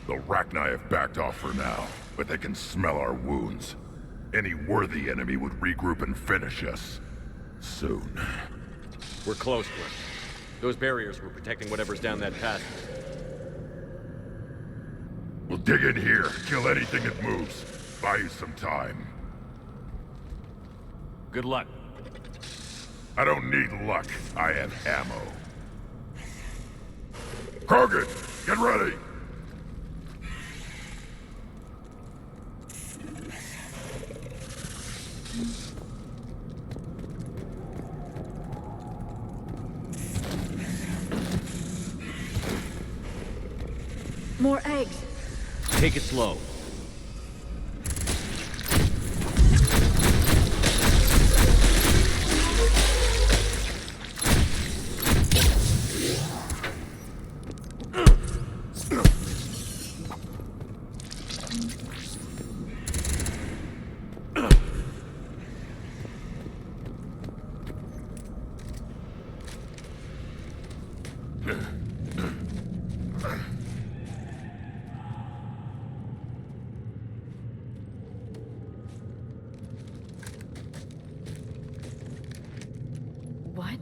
The Rachni have backed off for now, but they can smell our wounds. Any worthy enemy would regroup and finish us. Soon. We're close to it. Those barriers were protecting whatever's down that passage. We'll dig in here, kill anything that moves. Buy you some time. Good luck. I don't need luck. I have ammo. Krogan, get ready! More eggs. Take it slow. What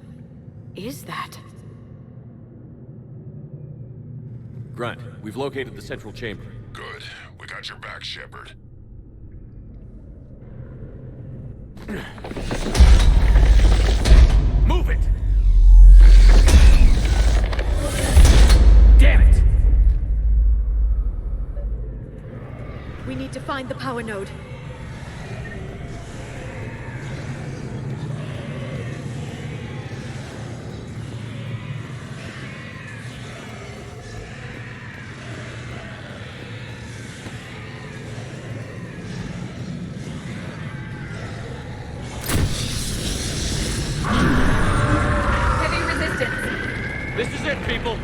is that? Grunt, we've located the central chamber. Good. We got your back, Shepard. find the power node. Heavy resistance. This is it, people!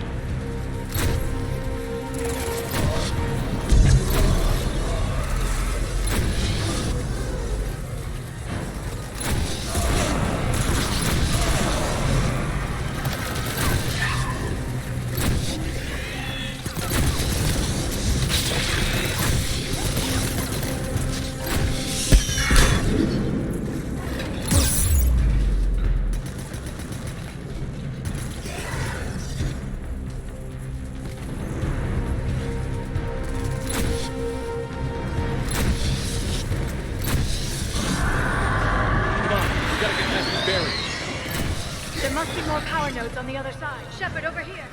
There must be more power nodes on the other side. Shepard, over here.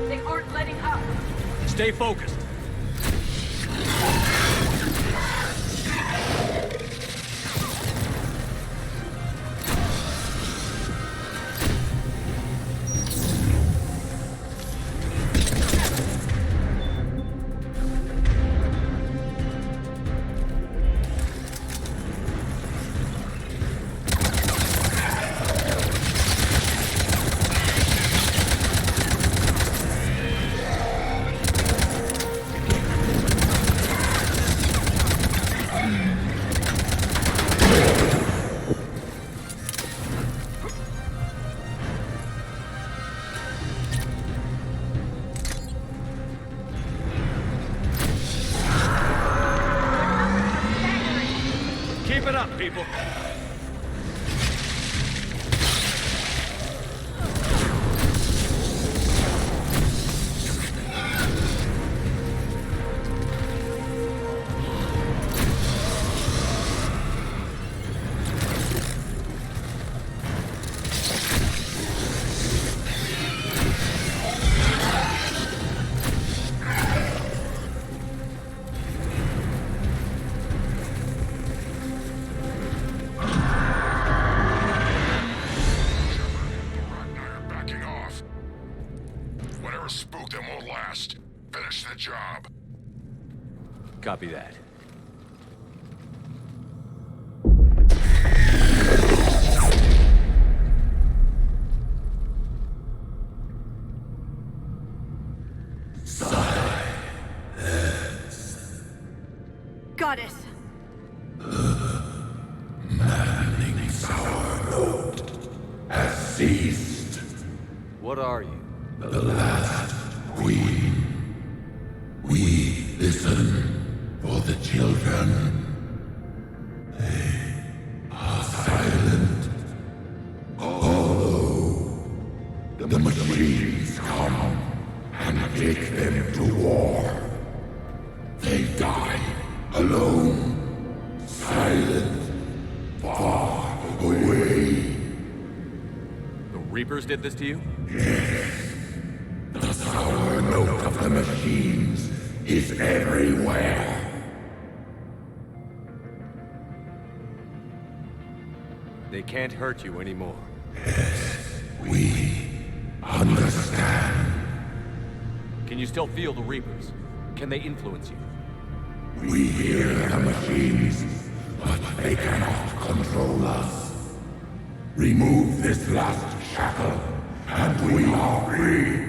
They aren't letting up. Stay focused. Keep it up, people. Whatever spooked them won't last. Finish the job. Copy that. Goddess. Maddening sour note has ceased. What are you? The last queen. We listen for the children. They are silent. Although the machines come and take them to war, they die alone, silent, far away. The Reapers did this to you? Yes. The sour note of the machines is everywhere. They can't hurt you anymore. Yes, we understand. Can you still feel the Reapers? Can they influence you? We hear the machines, but they cannot control us. Remove this last shackle, and we are free.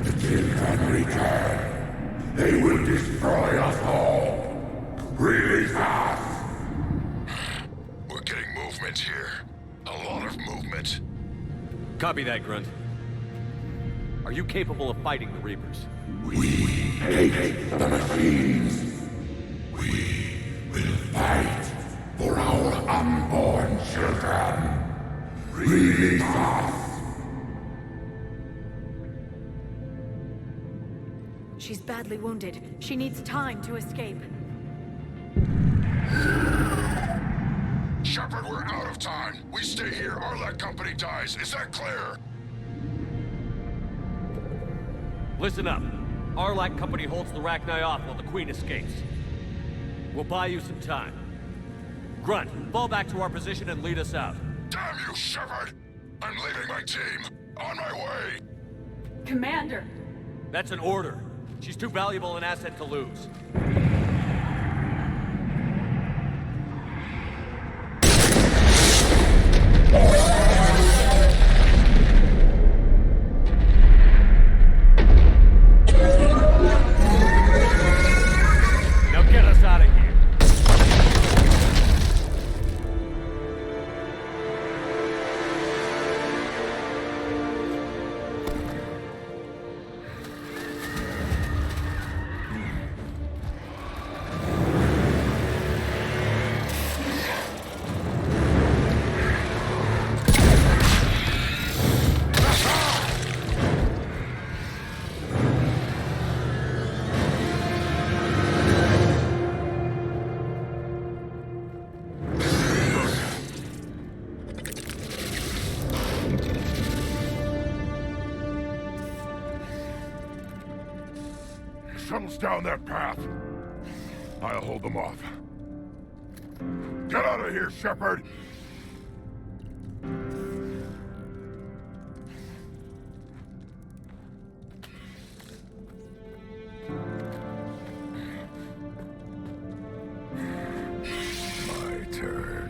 The children return. They will destroy us all. Release us! We're getting movement here. A lot of movement. Copy that, Grunt. Are you capable of fighting the Reapers? We hate the machines. We will fight for our unborn children. Release us. She's badly wounded. She needs time to escape. Shepard, we're out of time. We stay here, Arlac Company dies. Is that clear? Listen up. Arlac Company holds the Rachni off while the Queen escapes. We'll buy you some time. Grunt, fall back to our position and lead us out. Damn you, Shepard! I'm leaving my team. On my way. Commander! That's an order. She's too valuable an asset to lose. Now get us out of here. Shuttles down that path. I'll hold them off. Get out of here, Shepard! My turn.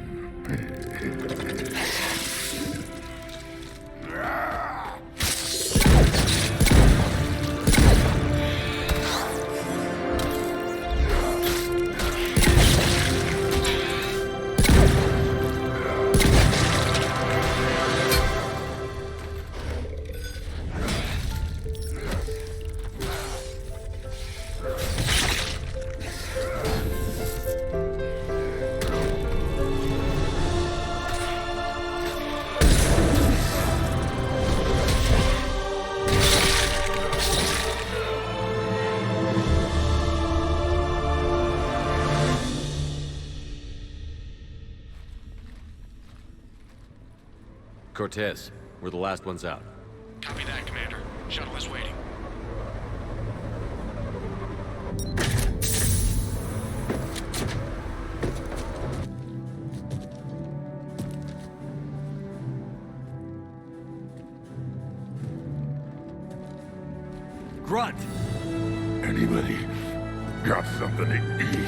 Cortez, we're the last ones out. Copy that, Commander. Shuttle is waiting. Grunt! Anybody got something to eat?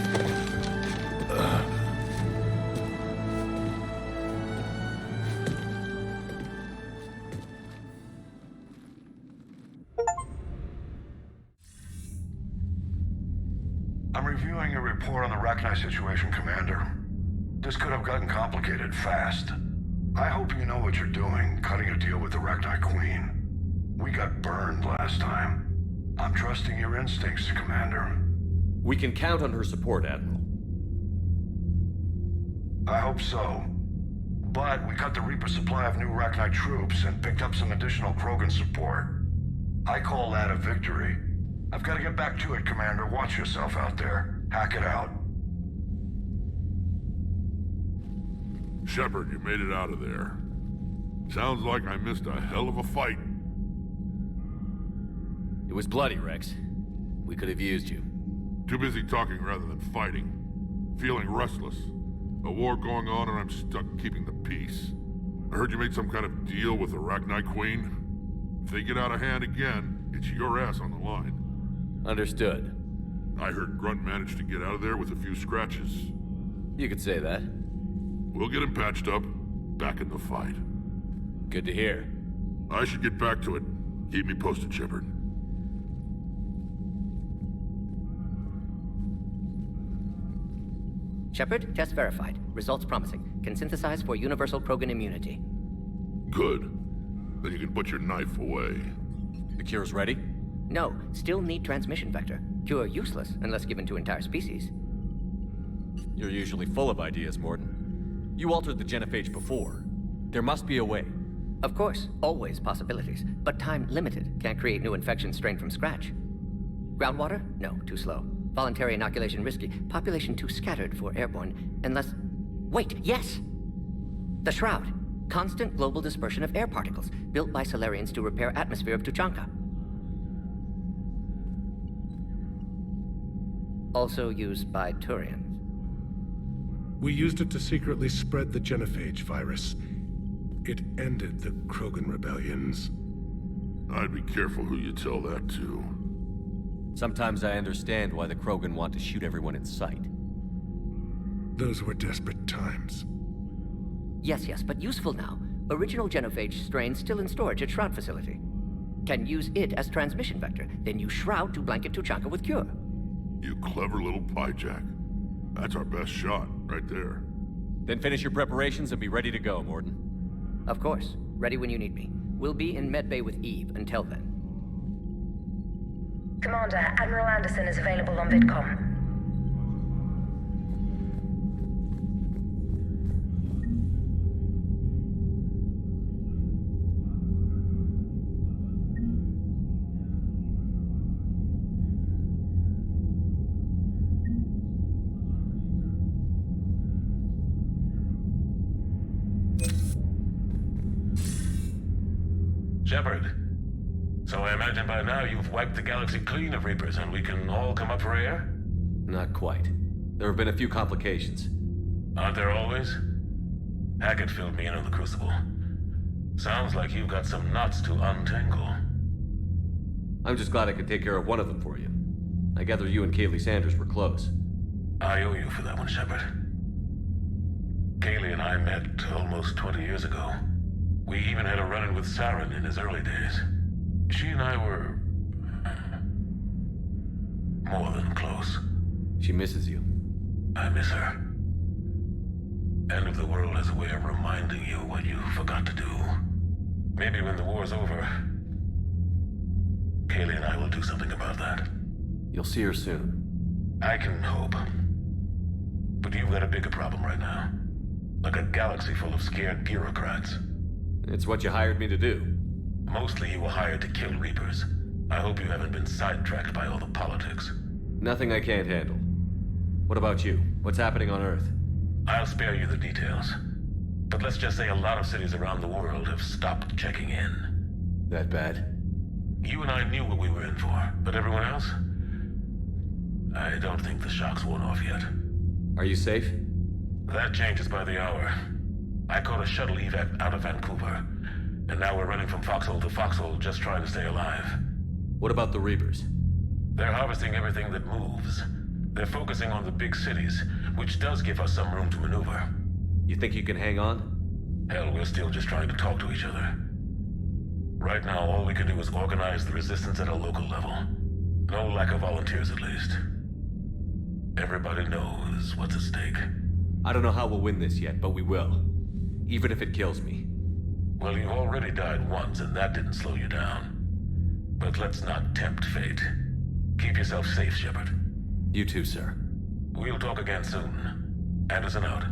I'm reviewing your report on the Rachni situation, Commander. This could have gotten complicated fast. I hope you know what you're doing, cutting a deal with the Rachni Queen. We got burned last time. I'm trusting your instincts, Commander. We can count on her support, Admiral. I hope so. But we cut the Reaper supply of new Rachni troops and picked up some additional Krogan support. I call that a victory. I've got to get back to it, Commander. Watch yourself out there. Hack it out. Shepard, you made it out of there. Sounds like I missed a hell of a fight. It was bloody, Rex. We could have used you. Too busy talking rather than fighting. Feeling restless. A war going on and I'm stuck keeping the peace. I heard you made some kind of deal with the Rachni Queen. If they get out of hand again, it's your ass on the line. Understood. I heard Grunt managed to get out of there with a few scratches. You could say that. We'll get him patched up, back in the fight. Good to hear. I should get back to it. Keep me posted, Shepard. Shepard, test verified. Results promising. Can synthesize for universal Krogan immunity. Good. Then you can put your knife away. The cure's ready? No, still need transmission vector. Cure useless unless given to entire species. You're usually full of ideas, Mordin. You altered the genophage before. There must be a way. Of course, always possibilities, but time limited. Can't create new infections strained from scratch. Groundwater? No, too slow. Voluntary inoculation risky. Population too scattered for airborne, unless... Wait, yes! The Shroud. Constant global dispersion of air particles, built by Salarians to repair atmosphere of Tuchanka. Also used by Turians. We used it to secretly spread the genophage virus. It ended the Krogan rebellions. I'd be careful who you tell that to. Sometimes I understand why the Krogan want to shoot everyone in sight. Those were desperate times. Yes, but useful now. Original genophage strain still in storage at Shroud facility. Can use it as transmission vector, then use Shroud to blanket Tuchanka with cure. You clever little pyjak. That's our best shot, right there. Then finish your preparations and be ready to go, Mordin. Of course. Ready when you need me. We'll be in Medbay with Eve until then. Commander, Admiral Anderson is available on VidCom. Shepard. So I imagine by now you've wiped the galaxy clean of Reapers and we can all come up for air? Not quite. There have been a few complications. Aren't there always? Hackett filled me in on the Crucible. Sounds like you've got some knots to untangle. I'm just glad I could take care of one of them for you. I gather you and Kaylee Sanders were close. I owe you for that one, Shepard. Kaylee and I met almost 20 years ago. We even had a run-in with Saren in his early days. She and I were... more than close. She misses you. I miss her. End of the world has a way of reminding you what you forgot to do. Maybe when the war's over, Kaylee and I will do something about that. You'll see her soon. I can hope. But you've got a bigger problem right now. Like a galaxy full of scared bureaucrats. It's what you hired me to do. Mostly you were hired to kill Reapers. I hope you haven't been sidetracked by all the politics. Nothing I can't handle. What about you? What's happening on Earth? I'll spare you the details. But let's just say a lot of cities around the world have stopped checking in. That bad? You and I knew what we were in for, but everyone else? I don't think the shock's worn off yet. Are you safe? That changes by the hour. I caught a shuttle evac out of Vancouver, and now we're running from foxhole to foxhole just trying to stay alive. What about the Reapers? They're harvesting everything that moves. They're focusing on the big cities, which does give us some room to maneuver. You think you can hang on? Hell, we're still just trying to talk to each other. Right now, all we can do is organize the resistance at a local level. No lack of volunteers, at least. Everybody knows what's at stake. I don't know how we'll win this yet, but we will. Even if it kills me. Well, you already died once, and that didn't slow you down. But let's not tempt fate. Keep yourself safe, Shepard. You too, sir. We'll talk again soon. Anderson out.